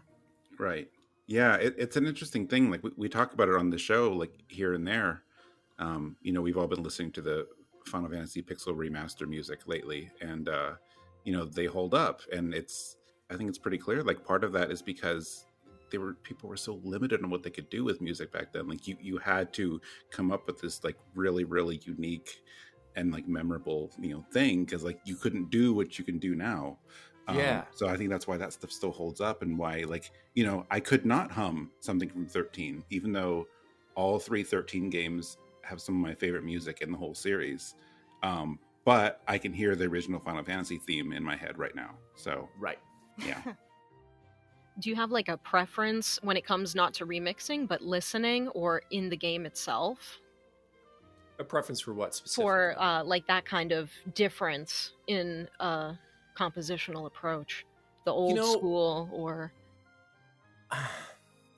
Right. Yeah. It's an interesting thing. Like we talk about it on the show, like here and there. We've all been listening to the Final Fantasy Pixel Remaster music lately, and they hold up. And I think it's pretty clear. Like part of that is because people were so limited on what they could do with music back then. Like you had to come up with this like really, really unique and like memorable, thing, because like you couldn't do what you can do now. So I think that's why that stuff still holds up, and why I could not hum something from 13, even though all 3 13 games have some of my favorite music in the whole series. But I can hear the original Final Fantasy theme in my head right now. So right. Yeah. Do you have like a preference when it comes not to remixing, but listening or in the game itself? A preference for what specifically? For like that kind of difference in compositional approach, the old school or...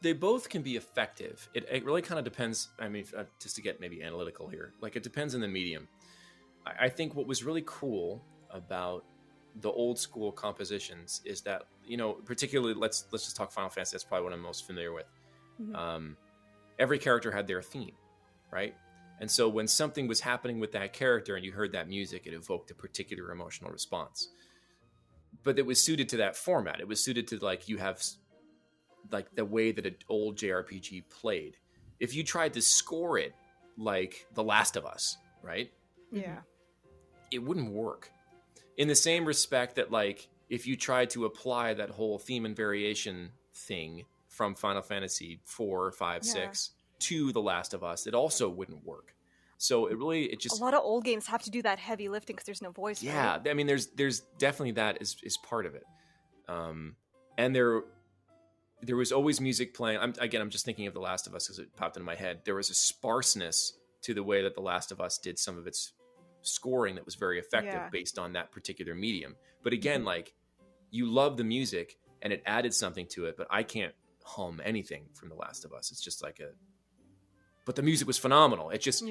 They both can be effective. It really kind of depends. I mean, just to get maybe analytical here, like it depends on the medium. I think what was really cool about the old school compositions is that, particularly let's just talk Final Fantasy. That's probably what I'm most familiar with. Mm-hmm. Every character had their theme, right? And so when something was happening with that character and you heard that music, it evoked a particular emotional response. But it was suited to that format. It was suited to like you have like the way that an old JRPG played. If you tried to score it like The Last of Us, right? Yeah. It wouldn't work. In the same respect that like if you tried to apply that whole theme and variation thing from Final Fantasy 4, 5, 6 to The Last of Us, it also wouldn't work. So it just a lot of old games have to do that heavy lifting because there's no voice. Yeah, right? I mean there's definitely that is part of it. And there was always music playing. I'm just thinking of The Last of Us because it popped into my head. There was a sparseness to the way that The Last of Us did some of its scoring that was very effective based on that particular medium. But again, like you love the music and it added something to it, but I can't hum anything from The Last of Us. It's just like but the music was phenomenal. It just,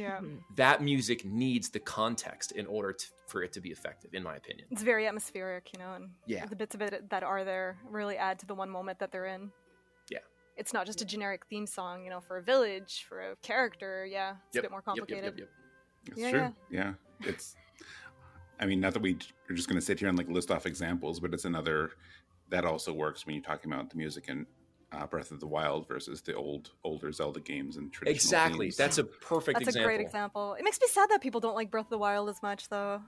that music needs the context in order for it to be effective, in my opinion. It's very atmospheric, and the bits of it that are there really add to the one moment that they're in. Yeah. It's not just a generic theme song, for a village, for a character. Yeah, it's a bit more complicated. Yep. It's true. Yeah. It's, I mean, not that we're just going to sit here and like list off examples, but it's another, that also works when you're talking about the music and Breath of the Wild versus the older Zelda games and traditional Exactly. themes. That's a perfect example. That's a great example. It makes me sad that people don't like Breath of the Wild as much, though.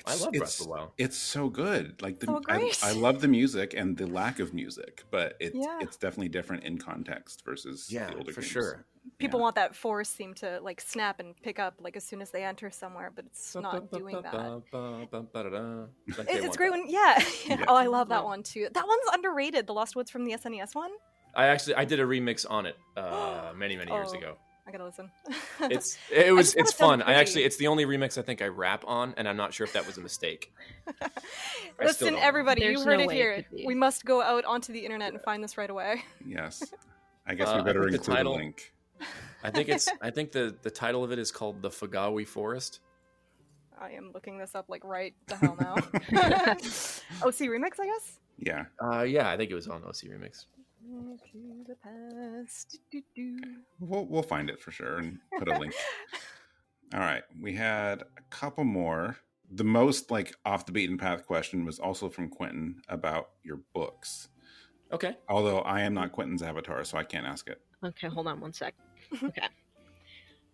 I love Breath of the Wild. It's so good. Like so great. I love the music and the lack of music, but it's definitely different in context versus the older games. For sure. people want that force theme to like snap and pick up like as soon as they enter somewhere, but it's not doing that. It's great when Yeah. Oh, I love that one too. That one's underrated. The Lost Woods from the SNES one. I did a remix on it many years ago. I gotta listen. It's fun. It's the only remix I think I rap on, and I'm not sure if that was a mistake. Listen, everybody, you heard it here. It We must go out onto the internet and find this right away. Yes. I guess we better include a link. I think the title of it is called The Fakhoori Forest. I am looking this up like right the hell now. OC Remix, I guess? Yeah. Yeah, I think it was on OC Remix. To the past. We'll find it for sure and put a link. All right. We had a couple more. The most like off the beaten path question was also from Quinton about your books. Okay. Although I am not Quinton's avatar, so I can't ask it. Okay, hold on one sec. Okay.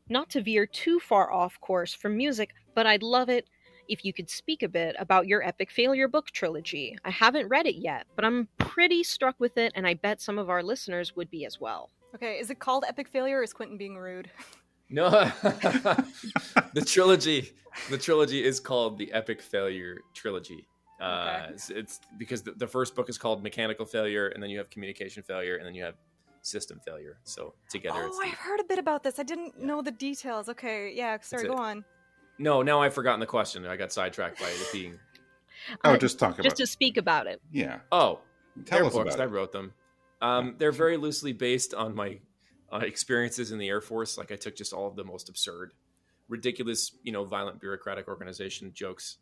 Not to veer too far off course from music, but I'd love it if you could speak a bit about your Epic Failure book trilogy. I haven't read it yet, but I'm pretty struck with it, and I bet some of our listeners would be as well. Okay, is it called Epic Failure or is Quinton being rude? No. The trilogy is called the Epic Failure Trilogy. Okay. It's because the first book is called Mechanical Failure, and then you have Communication Failure, and then you have System Failure. So together it's I've heard a bit about this. I didn't know the details. Okay, yeah, sorry, go on. No, now I've forgotten the question. I got sidetracked by it being... Just talk about Just to speak about it. Yeah. Oh, Tell they're us books. about I wrote them. They're very loosely based on my experiences in the Air Force. Like I took just all of the most absurd, ridiculous, violent bureaucratic organization jokes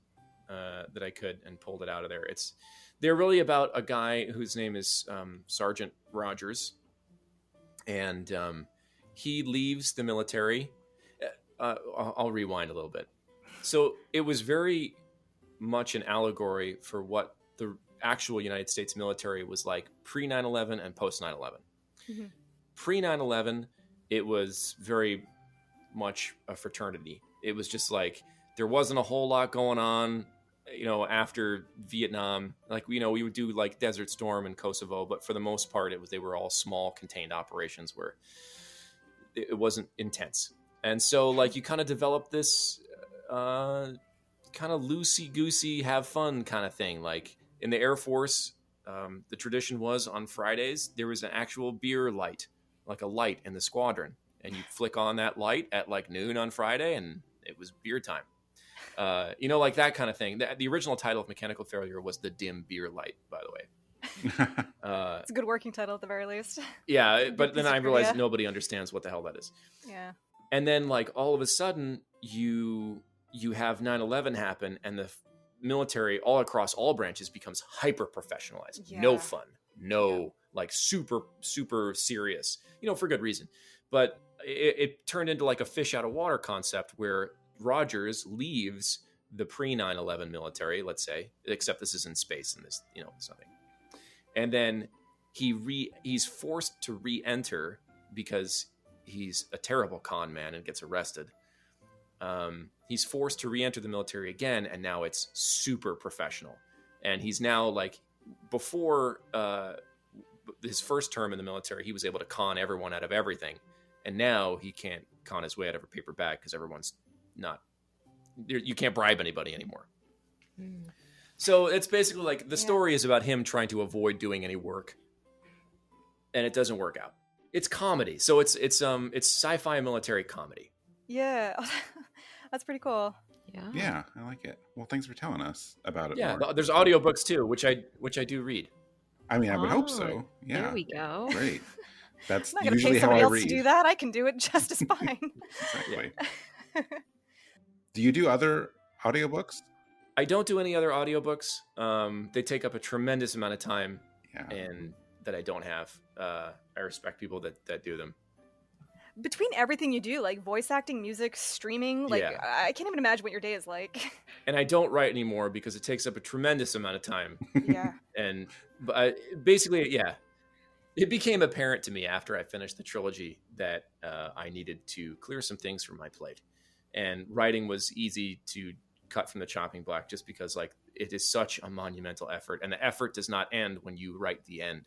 that I could and pulled it out of there. They're really about a guy whose name is Sergeant Rogers, and he leaves the military. I'll rewind a little bit. So it was very much an allegory for what the actual United States military was like pre 9/11 and post 9/11. Mm-hmm. Pre 9/11, it was very much a fraternity. It was just like there wasn't a whole lot going on, after Vietnam. Like we would do like Desert Storm in Kosovo, but for the most part, they were all small, contained operations where it wasn't intense. And so, like, you kind of develop this kind of loosey-goosey, have fun kind of thing. Like, in the Air Force, the tradition was on Fridays, there was an actual beer light, like a light in the squadron. And you'd flick on that light at, like, noon on Friday, and it was beer time. Like that kind of thing. The original title of Mechanical Failure was The Dim Beer Light, by the way. It's a good working title at the very least. Yeah, but then I realized nobody understands what the hell that is. Yeah. And then, like, all of a sudden, you have 9/11 happen, and the military all across all branches becomes hyper professionalized. Yeah. No fun, like super super serious. For good reason. But it turned into like a fish out of water concept where Rogers leaves the pre 9/11 military, let's say, except this is in space and this something, and then he's forced to re-enter because he's a terrible con man and gets arrested. He's forced to re-enter the military again, and now it's super professional. And he's now like, before his first term in the military, he was able to con everyone out of everything. And now he can't con his way out of a paper bag because everyone's not, you can't bribe anybody anymore. Mm. So it's basically like the story is about him trying to avoid doing any work, and it doesn't work out. It's comedy, so it's sci-fi military comedy. Yeah, that's pretty cool. Yeah, I like it. Well, thanks for telling us about it. Yeah, more. There's audiobooks too, which I do read. I mean, I would hope so. Yeah, there we go. Great. That's I'm not usually pay how somebody I else read. to do that. I can do it just as fine. Exactly. Do you do other audiobooks? I don't do any other audiobooks. They take up a tremendous amount of time, and that I don't have. I respect people that do them. Between everything you do, like voice acting, music, streaming, I can't even imagine what your day is like. And I don't write anymore because it takes up a tremendous amount of time. Yeah. But basically, it became apparent to me after I finished the trilogy that I needed to clear some things from my plate. And writing was easy to cut from the chopping block just because, like, it is such a monumental effort. And the effort does not end when you write the end.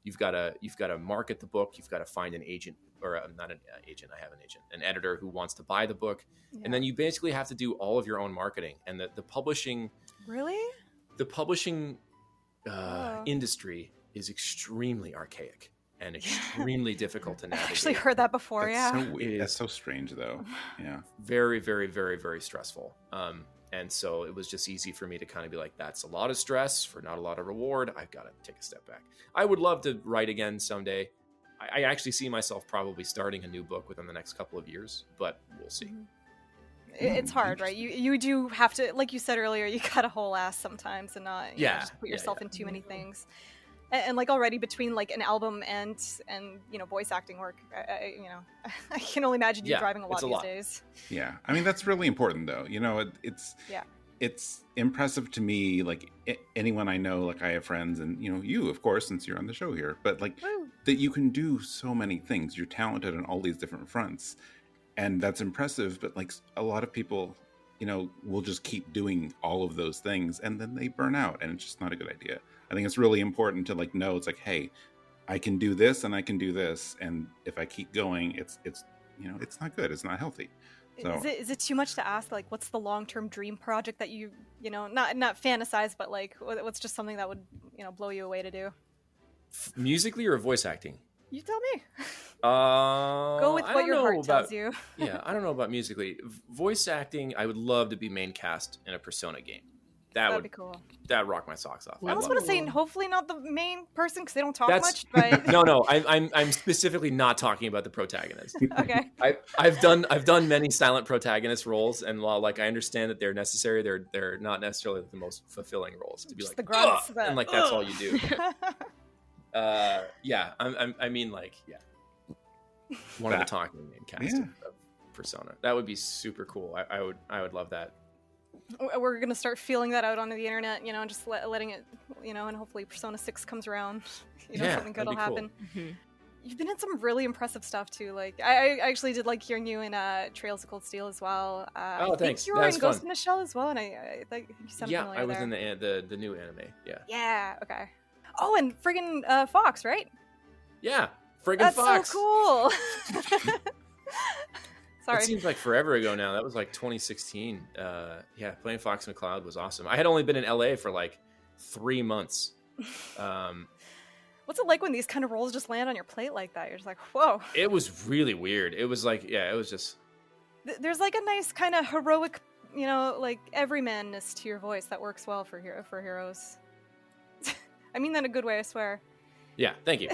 You've got to market the book. You've got to find an agent, or not an agent. I have an agent, an editor who wants to buy the book. Yeah. And then you basically have to do all of your own marketing. And the publishing, Really? the publishing industry is extremely archaic and extremely difficult to I navigate. actually heard that before. That's Yeah. so weird. That's so strange, though. Yeah. Very, very, very, very stressful. And so it was just easy for me to kind of be like, that's a lot of stress for not a lot of reward. I've got to take a step back. I would love to write again someday. I actually see myself probably starting a new book within the next couple of years, but we'll see. It's hard, right? You do have to, like you said earlier, you got a whole ass sometimes and not just put yourself in too many things. And like already between like an album and voice acting work, I can only imagine you driving a lot these days. Yeah, I mean that's really important though. It's impressive to me. Like anyone I know, like I have friends, and you of course, since you're on the show here, but like that you can do so many things. You're talented on all these different fronts, and that's impressive. But like a lot of people, will just keep doing all of those things, and then they burn out, and it's just not a good idea. I think it's really important to like know it's like, hey, I can do this and I can do this, and if I keep going, it's not good. It's not healthy. So is it too much to ask? Like, what's the long-term dream project that you not fantasize, but like, what's just something that would blow you away to do? Musically or voice acting? You tell me. Go with what your heart tells you. Yeah, I don't know about musically. Voice acting, I would love to be main cast in a Persona game. That'd be cool. That'd rock my socks off. I almost want to say, hopefully not the main person because they don't talk much. But no, I'm specifically not talking about the protagonist. Okay. I've done many silent protagonist roles, and while like I understand that they're necessary, they're not necessarily the most fulfilling roles to be just like the grunts, and like that's all you do. I mean one of the talking main cast of Persona. That would be super cool. I would love that. We're gonna start feeling that out onto the internet, and just letting it, and hopefully Persona 6 comes around. Something good will happen. Cool. Mm-hmm. You've been in some really impressive stuff too. Like I actually did like hearing you in Trails of Cold Steel as well. I think thanks. you were in Ghost in the Shell as well, and I think you sounded familiar. I was in the new anime. Yeah. Yeah. Okay. Oh, and friggin' Fox, right? Yeah, friggin' Fox. That's so cool. Sorry. It seems like forever ago now. That was like 2016. Playing Fox McCloud was awesome. I had only been in LA for like 3 months. What's it like when these kind of roles just land on your plate like that? You're just like, whoa. It was really weird. It was like, it was just... There's like a nice kind of heroic, like everymanness to your voice that works well for heroes. I mean that in a good way, I swear. Yeah, thank you.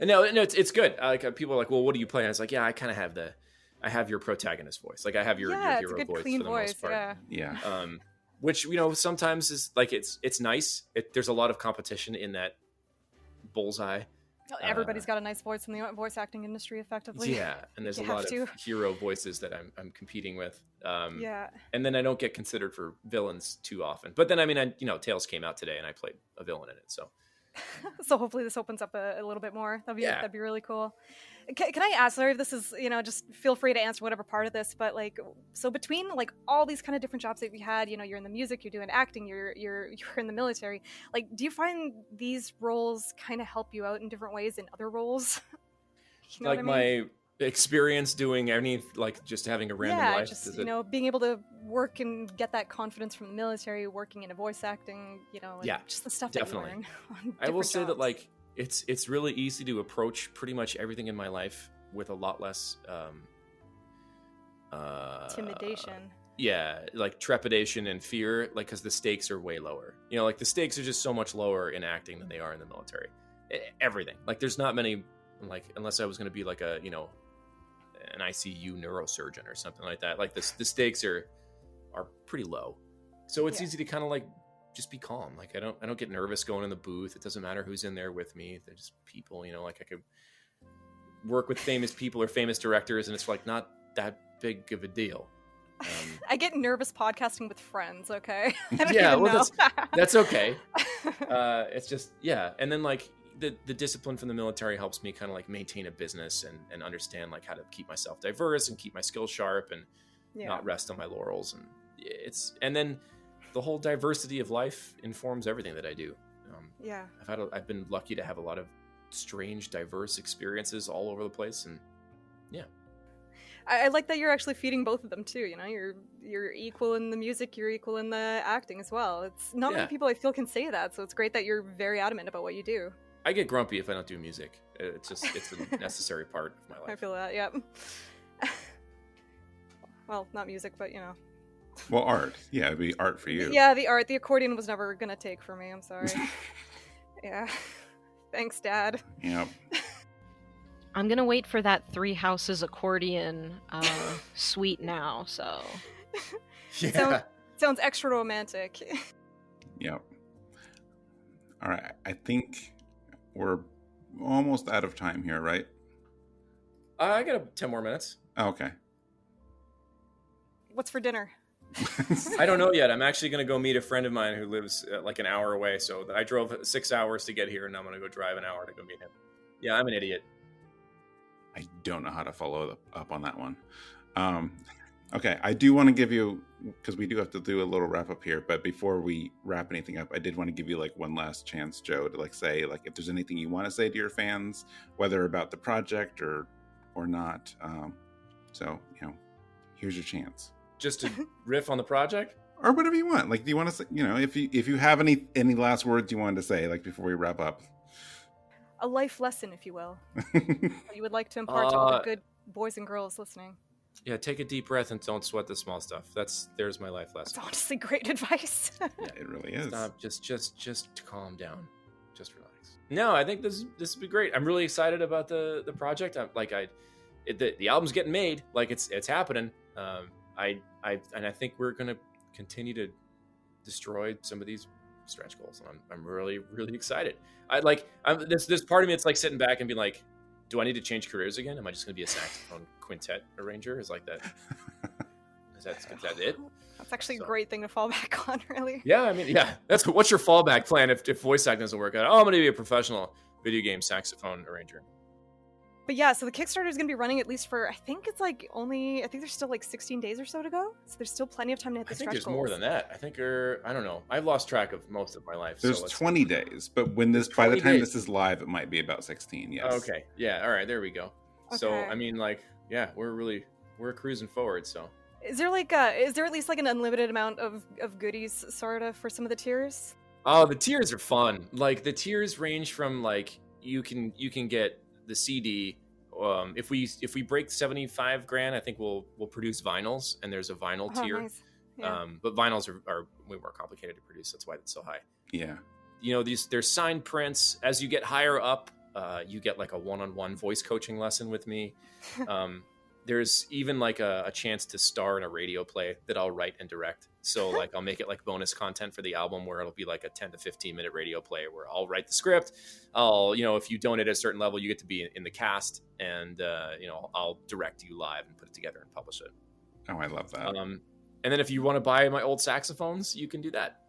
No, it's good. Like people are like, well, what do you play? And I was like, yeah, I kind of have your protagonist voice. Like I have your hero it's a good, voice clean for the voice, most part. Yeah. Which sometimes is like it's nice. There's a lot of competition in that bullseye. Everybody's got a nice voice in the voice acting industry, effectively. Yeah, and there's a lot of hero voices that I'm competing with. And then I don't get considered for villains too often. But then Tales came out today, and I played a villain in it. So. So hopefully this opens up a little bit more. That'd be really cool. Can I ask, sorry if this is, just feel free to answer whatever part of this, but like, so between like all these kind of different jobs that you had, you're in the music, you're doing acting, you're in the military, like, do you find these roles kind of help you out in different ways in other roles? My experience doing just having a random life? Just, being able to work and get that confidence from the military, working in a voice acting, just the stuff definitely. that you learn. I will say that like it's really easy to approach pretty much everything in my life with a lot less intimidation. Yeah, like trepidation and fear, like because the stakes are way lower. Like the stakes are just so much lower in acting than they are in the military. Everything. Like there's not many, like unless I was going to be like a an ICU neurosurgeon or something like that. Like the stakes are pretty low, so it's easy to kind of like just be calm. Like I don't get nervous going in the booth. It doesn't matter who's in there with me. They're just people. Like I could work with famous people or famous directors, and it's like not that big of a deal. I get nervous podcasting with friends. Okay. That's okay. It's just and then like. The discipline from the military helps me kind of like maintain a business and understand like how to keep myself diverse and keep my skills sharp and not rest on my laurels. And then the whole diversity of life informs everything that I do. I've been lucky to have a lot of strange, diverse experiences all over the place. And yeah. I like that you're actually feeding both of them too. You know, you're equal in the music, you're equal in the acting as well. It's not many people I feel can say that, so it's great that you're very adamant about what you do. I get grumpy if I don't do music. It's a necessary part of my life. I feel that, yeah. Well, not music, but you know. Well, art. Yeah, it'd be art for you. Yeah, the art. The accordion was never gonna take for me. I'm sorry. Yeah. Thanks, Dad. Yep. I'm gonna wait for that Three Houses accordion suite now. So. Yeah. Sounds extra romantic. Yep. All right. I think we're almost out of time here, right? I got 10 more minutes. Oh, okay. What's for dinner? I don't know yet. I'm actually going to go meet a friend of mine who lives like an hour away. So I drove 6 hours to get here, and I'm going to go drive an hour to go meet him. Yeah, I'm an idiot. I don't know how to follow up on that one. Okay, I do want to give you, because we do have to do a little wrap up here, but before we wrap anything up, I did want to give you like one last chance, Joe, to like say like if there's anything you want to say to your fans, whether about the project or not. So, you know, here's your chance. Just to riff on the project? Or whatever you want. Like, do you want to say, you know, if you have any last words you wanted to say, like before we wrap up? A life lesson, if you will. That you would like to impart to all the good boys and girls listening. Yeah, take a deep breath and don't sweat the small stuff. There's my life lesson. That's honestly great advice. Yeah, it really is. Stop, just calm down. Just relax. No, I think this would be great. I'm really excited about the project. The album's getting made. Like it's happening. I think we're gonna continue to destroy some of these stretch goals, and I'm really, really excited. This part of me, it's like sitting back and being like, do I need to change careers again? Am I just gonna be a saxophone quintet arranger? Is that it? That's actually a great thing to fall back on, really. Yeah, I mean, yeah. What's your fallback plan if voice acting doesn't work out? Oh, I'm gonna be a professional video game saxophone arranger. But yeah, so the Kickstarter is going to be running at least for, I think there's still like 16 days or so to go. So there's still plenty of time to hit the stretch goals. I think there's more than that. I think, I don't know. I've lost track of most of my life. There's 20 days, but by the time this is live, it might be about 16, yes. Okay, yeah, all right, there we go. Okay. So, I mean, like, yeah, we're cruising forward, so. Is there at least like an unlimited amount of goodies, sort of, for some of the tiers? Oh, the tiers are fun. Like, the tiers range from, like, you can get the CD. If we break 75 grand, I think we'll produce vinyls, and there's a vinyl tier. Nice. Yeah. But vinyls are way more complicated to produce. That's why it's so high. Yeah. You know, there's signed prints. As you get higher up, you get like a one-on-one voice coaching lesson with me. There's even like a chance to star in a radio play that I'll write and direct. So like I'll make it like bonus content for the album, where it'll be like a 10 to 15 minute radio play where I'll write the script. If you donate at a certain level, you get to be in the cast, and I'll direct you live and put it together and publish it. Oh, I love that. And then if you want to buy my old saxophones, you can do that.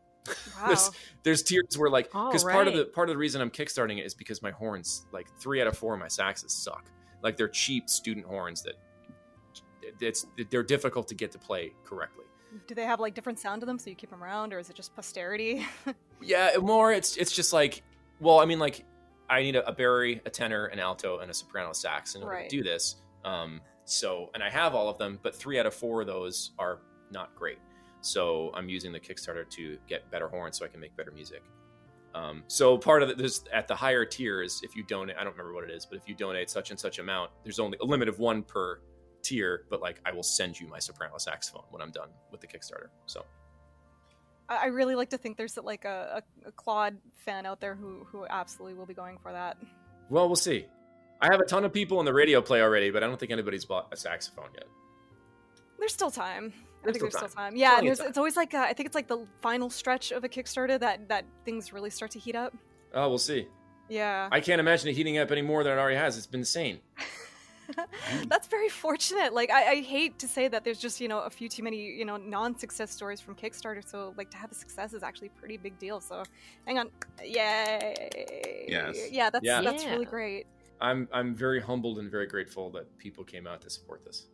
Wow. there's tiers where like, because part of the reason I'm kickstarting it is because my horns, like 3 out of 4 of my saxes suck. Like they're cheap student horns that they're difficult to get to play correctly. Do they have like different sound to them so you keep them around, or is it just posterity? Yeah, more it's just like, well, I mean, like I need a bari, a tenor, an alto, and a soprano sax in order to do this. And I have all of them, but 3 out of 4 of those are not great. So I'm using the Kickstarter to get better horns so I can make better music. So part of it, there's at the higher tiers, if you donate, I don't remember what it is, but if you donate such and such amount, there's only a limit of 1 per tier, but like I will send you my soprano saxophone when I'm done with the Kickstarter. So I really like to think there's like a Claude fan out there who absolutely will be going for that. Well, we'll see. I have a ton of people in the radio play already, but I don't think anybody's bought a saxophone yet. There's still time. I think there's still time. Yeah, and it's always like I think it's like the final stretch of a Kickstarter that things really start to heat up. Oh, we'll see. Yeah. I can't imagine it heating up any more than it already has. It's been insane. That's very fortunate. Like I hate to say that there's just a few too many non-success stories from Kickstarter. So like to have a success is actually a pretty big deal. So hang on, yay! Yes. Yeah, that's really great. I'm very humbled and very grateful that people came out to support this.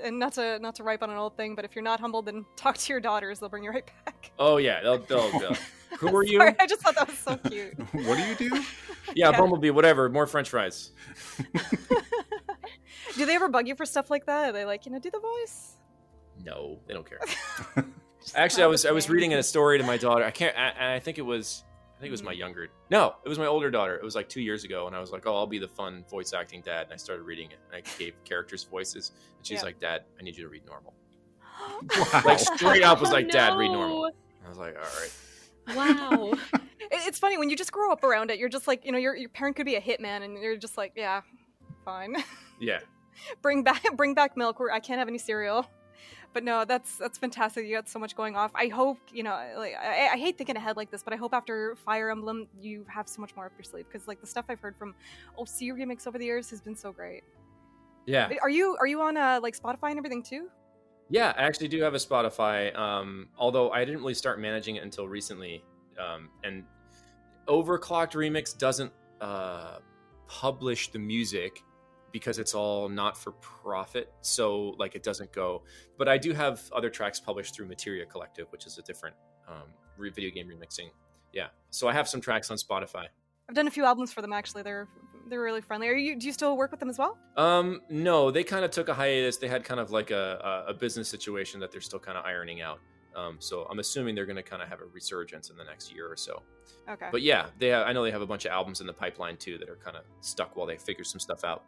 And not to ripe on an old thing, but if you're not humbled, then talk to your daughters. They'll bring you right back. Oh yeah, they'll Who were you? Sorry, I just thought that was so cute. What do you do? Yeah, Bumblebee, whatever. More French fries. Do they ever bug you for stuff like that? Are they like, do the voice? No, they don't care. Just Actually, laugh I was at me. reading a story to my daughter. I think it was my younger. No, it was my older daughter. It was like 2 years ago, and I was like, "Oh, I'll be the fun voice acting dad." And I started reading it, and I gave characters voices, and she's Yeah. like, "Dad, I need you to read normal." Wow. Like straight up was Oh, like, "Dad, read no. normal." I was like, "All right." Wow. It's funny when you just grow up around it. You're just like, your parent could be a hitman, and you're just like, yeah, fine. Yeah. bring back milk. I can't have any cereal. But no, that's fantastic. You got so much going off. I hope, like I hate thinking ahead like this, but I hope after Fire Emblem you have so much more up your sleeve, because like the stuff I've heard from OC remakes over the years has been so great. Yeah. Are you on like Spotify and everything too? Yeah, I actually do have a Spotify, although I didn't really start managing it until recently. And Overclocked Remix doesn't publish the music because it's all not for profit, so like it doesn't go. But I do have other tracks published through Materia Collective, which is a different video game remixing. Yeah, so I have some tracks on Spotify. I've done a few albums for them actually. They're really friendly. Do you still work with them as well? No, they kind of took a hiatus. They had kind of like a business situation that they're still kind of ironing out. So I'm assuming they're going to kind of have a resurgence in the next year or so. Okay. But yeah, I know they have a bunch of albums in the pipeline too that are kind of stuck while they figure some stuff out.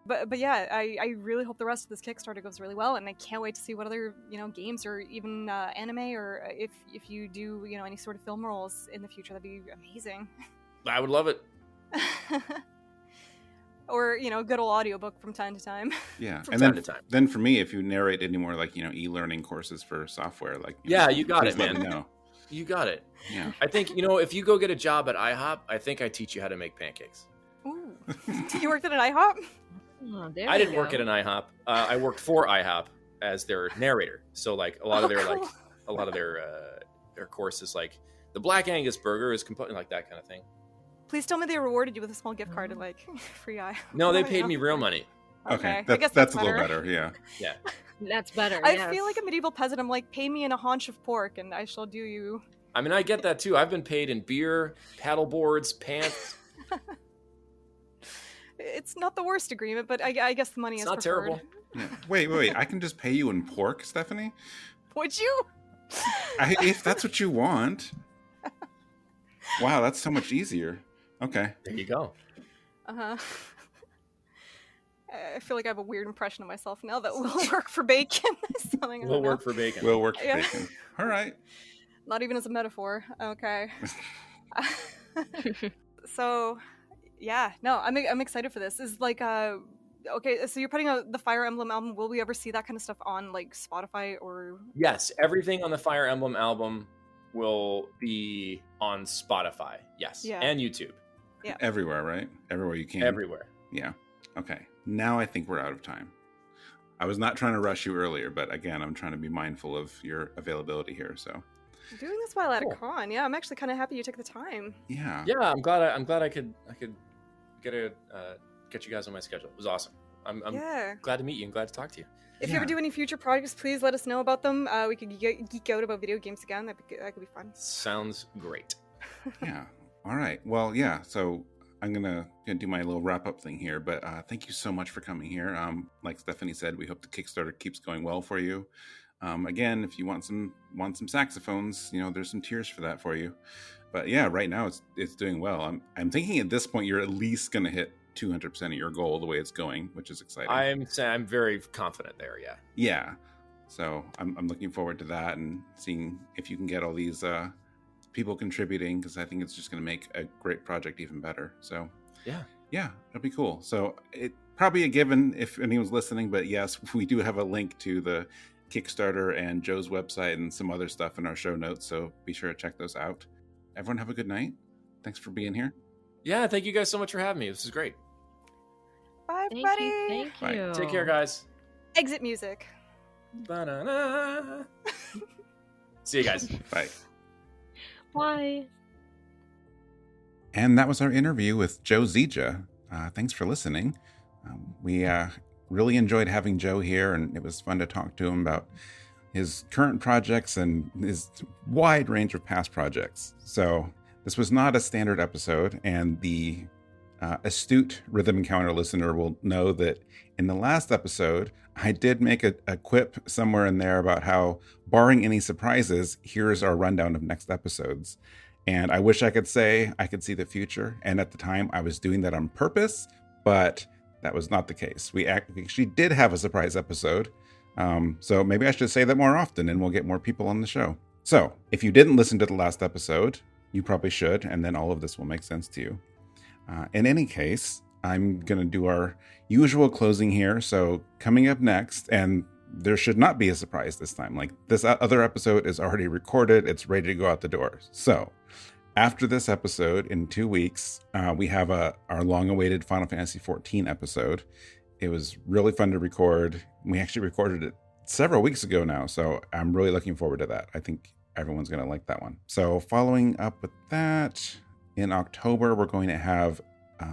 But yeah, I really hope the rest of this Kickstarter goes really well, and I can't wait to see what other games or even anime, or if you do any sort of film roles in the future. That'd be amazing. I would love it. Or good old audiobook from time to time. Yeah, From and time then to time. then for me, if you narrate any more like e-learning courses for software, like Yeah, you got please it, let man. me know. You got it. Yeah, I think if you go get a job at IHOP, I think I teach you how to make pancakes. Ooh. You worked at an IHOP? Oh, there I you didn't work go. at an IHOP. I worked for IHOP as their narrator. So like a lot of their cool. their courses, like the Black Angus burger is completely like that kind of thing. Please tell me they rewarded you with a small gift card and like free IHOP. No, they I paid know. me real money. okay, I guess that's a little better. Yeah, Yeah. That's better. I yes. feel like a medieval peasant. I'm like, pay me in a haunch of pork, and I shall do you. I mean, I get that too. I've been paid in beer, paddle boards, pants. It's not the worst agreement, but I guess the money It's is not preferred. terrible. yeah. Wait! I can just pay you in pork, Stephanie. Would you? If that's what you want. Wow, that's so much easier. Okay. There you go. Uh-huh. I feel like I have a weird impression of myself now that we'll work for bacon. Something I We'll don't know. work for bacon. We'll work for Yeah. bacon. All right. Not even as a metaphor. Okay. So, yeah, no, I'm excited for this. Is like okay, so you're putting out the Fire Emblem album. Will we ever see that kind of stuff on like Spotify or? Yes, everything on the Fire Emblem album will be on Spotify. Yes, Yeah. and YouTube. Yeah. Everywhere, right? Everywhere you can. Everywhere. Yeah. Okay. Now I think we're out of time. I was not trying to rush you earlier, but again, I'm trying to be mindful of your availability here. So, Doing this while at Cool. a con, yeah, I'm actually kind of happy you took the time. yeah. Yeah, I'm glad I could get you guys on my schedule. It was awesome. I'm Yeah. glad to meet you and glad to talk to you. If you Yeah. ever do any future projects, please let us know about them. We could geek out about video games again. That could be fun. Sounds great. Yeah. All right. Well, yeah. So I'm gonna do my little wrap up thing here, but thank you so much for coming here. Like Stephanie said, we hope the Kickstarter keeps going well for you. Again, if you want some saxophones, there's some tiers for that for you. But yeah, right now it's doing well. I'm thinking at this point you're at least gonna hit 200% of your goal the way it's going, which is exciting. I'm very confident there. Yeah. Yeah. So I'm looking forward to that and seeing if you can get all these people contributing, because I think it's just going to make a great project even better. So yeah, it'll be cool. So it probably a given if anyone's listening, but yes, we do have a link to the Kickstarter and Joe's website and some other stuff in our show notes. So be sure to check those out. Everyone have a good night. Thanks for being here. Yeah. Thank you guys so much for having me. This is great. Bye, Thank buddy. you. Thank Bye. you. Take care, guys. Exit music. Ba-na-na. See you guys. Bye. Bye. And that was our interview with Joe Zieja. Thanks for listening. We really enjoyed having Joe here, and it was fun to talk to him about his current projects and his wide range of past projects. So this was not a standard episode, and the astute Rhythm Encounter listener will know that in the last episode, I did make a quip somewhere in there about how, barring any surprises, here's our rundown of next episodes. And I wish I could say I could see the future. And at the time, I was doing that on purpose, but that was not the case. We actually did have a surprise episode. So maybe I should say that more often and we'll get more people on the show. So if you didn't listen to the last episode, you probably should, and then all of this will make sense to you. In any case, I'm going to do our usual closing here. So coming up next, and there should not be a surprise this time. Like, this other episode is already recorded. It's ready to go out the door. So after this episode, in 2 weeks, we have our long-awaited Final Fantasy XIV episode. It was really fun to record. We actually recorded it several weeks ago now, so I'm really looking forward to that. I think everyone's going to like that one. So following up with that, in October, we're going to have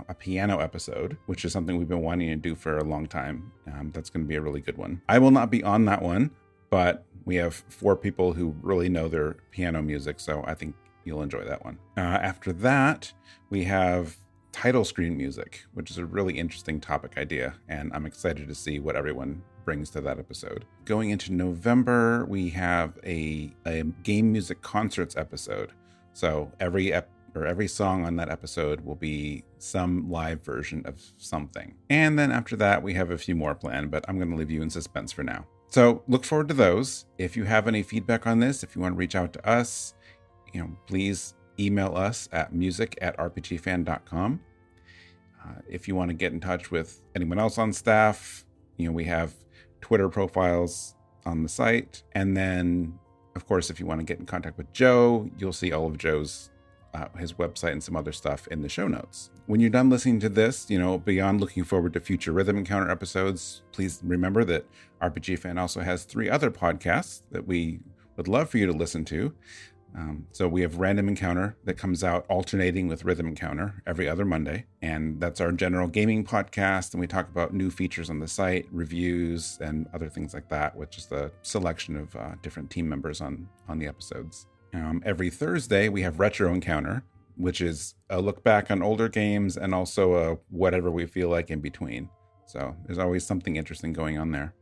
a piano episode, which is something we've been wanting to do for a long time. That's going to be a really good one. I will not be on that one, but we have 4 people who really know their piano music, so I think you'll enjoy that one. After that, we have title screen music, which is a really interesting topic idea, and I'm excited to see what everyone brings to that episode. Going into November, we have a game music concerts episode. So every song on that episode will be some live version of something. And then after that, we have a few more planned, but I'm going to leave you in suspense for now. So look forward to those. If you have any feedback on this, if you want to reach out to us, please email us at music@rpgfan.com. If you want to get in touch with anyone else on staff, we have Twitter profiles on the site. And then, of course, if you want to get in contact with Joe, you'll see all of Joe's his website and some other stuff in the show notes. When you're done listening to this, beyond looking forward to future Rhythm Encounter episodes, please remember that RPG Fan also has 3 other podcasts that we would love for you to listen to. So we have Random Encounter that comes out alternating with Rhythm Encounter every other Monday. And that's our general gaming podcast. And we talk about new features on the site, reviews, and other things like that, with just a selection of different team members on the episodes. Every Thursday, we have Retro Encounter, which is a look back on older games and also a whatever we feel like in between. So there's always something interesting going on there.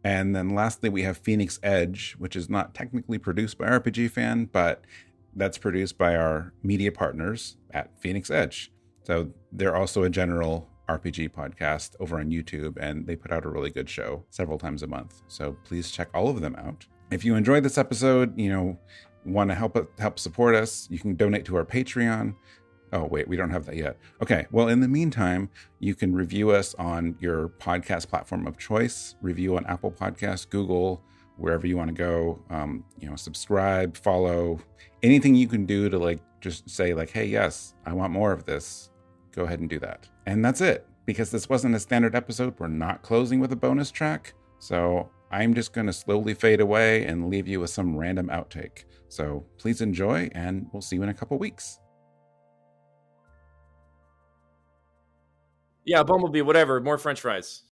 And then lastly, we have Phoenix Edge, which is not technically produced by RPG Fan, but that's produced by our media partners at Phoenix Edge. So they're also a general RPG podcast over on YouTube, and they put out a really good show several times a month. So please check all of them out. If you enjoyed this episode, want to help support us, you can donate to our Patreon. Oh, wait, we don't have that yet. Okay, well, in the meantime, you can review us on your podcast platform of choice. Review on Apple Podcasts, Google, wherever you want to go. Subscribe, follow, anything you can do to just say hey, yes, I want more of this. Go ahead and do that. And that's it. Because this wasn't a standard episode, we're not closing with a bonus track. So I'm just going to slowly fade away and leave you with some random outtake. So please enjoy, and we'll see you in a couple weeks. Yeah, Bumblebee, whatever. More French fries.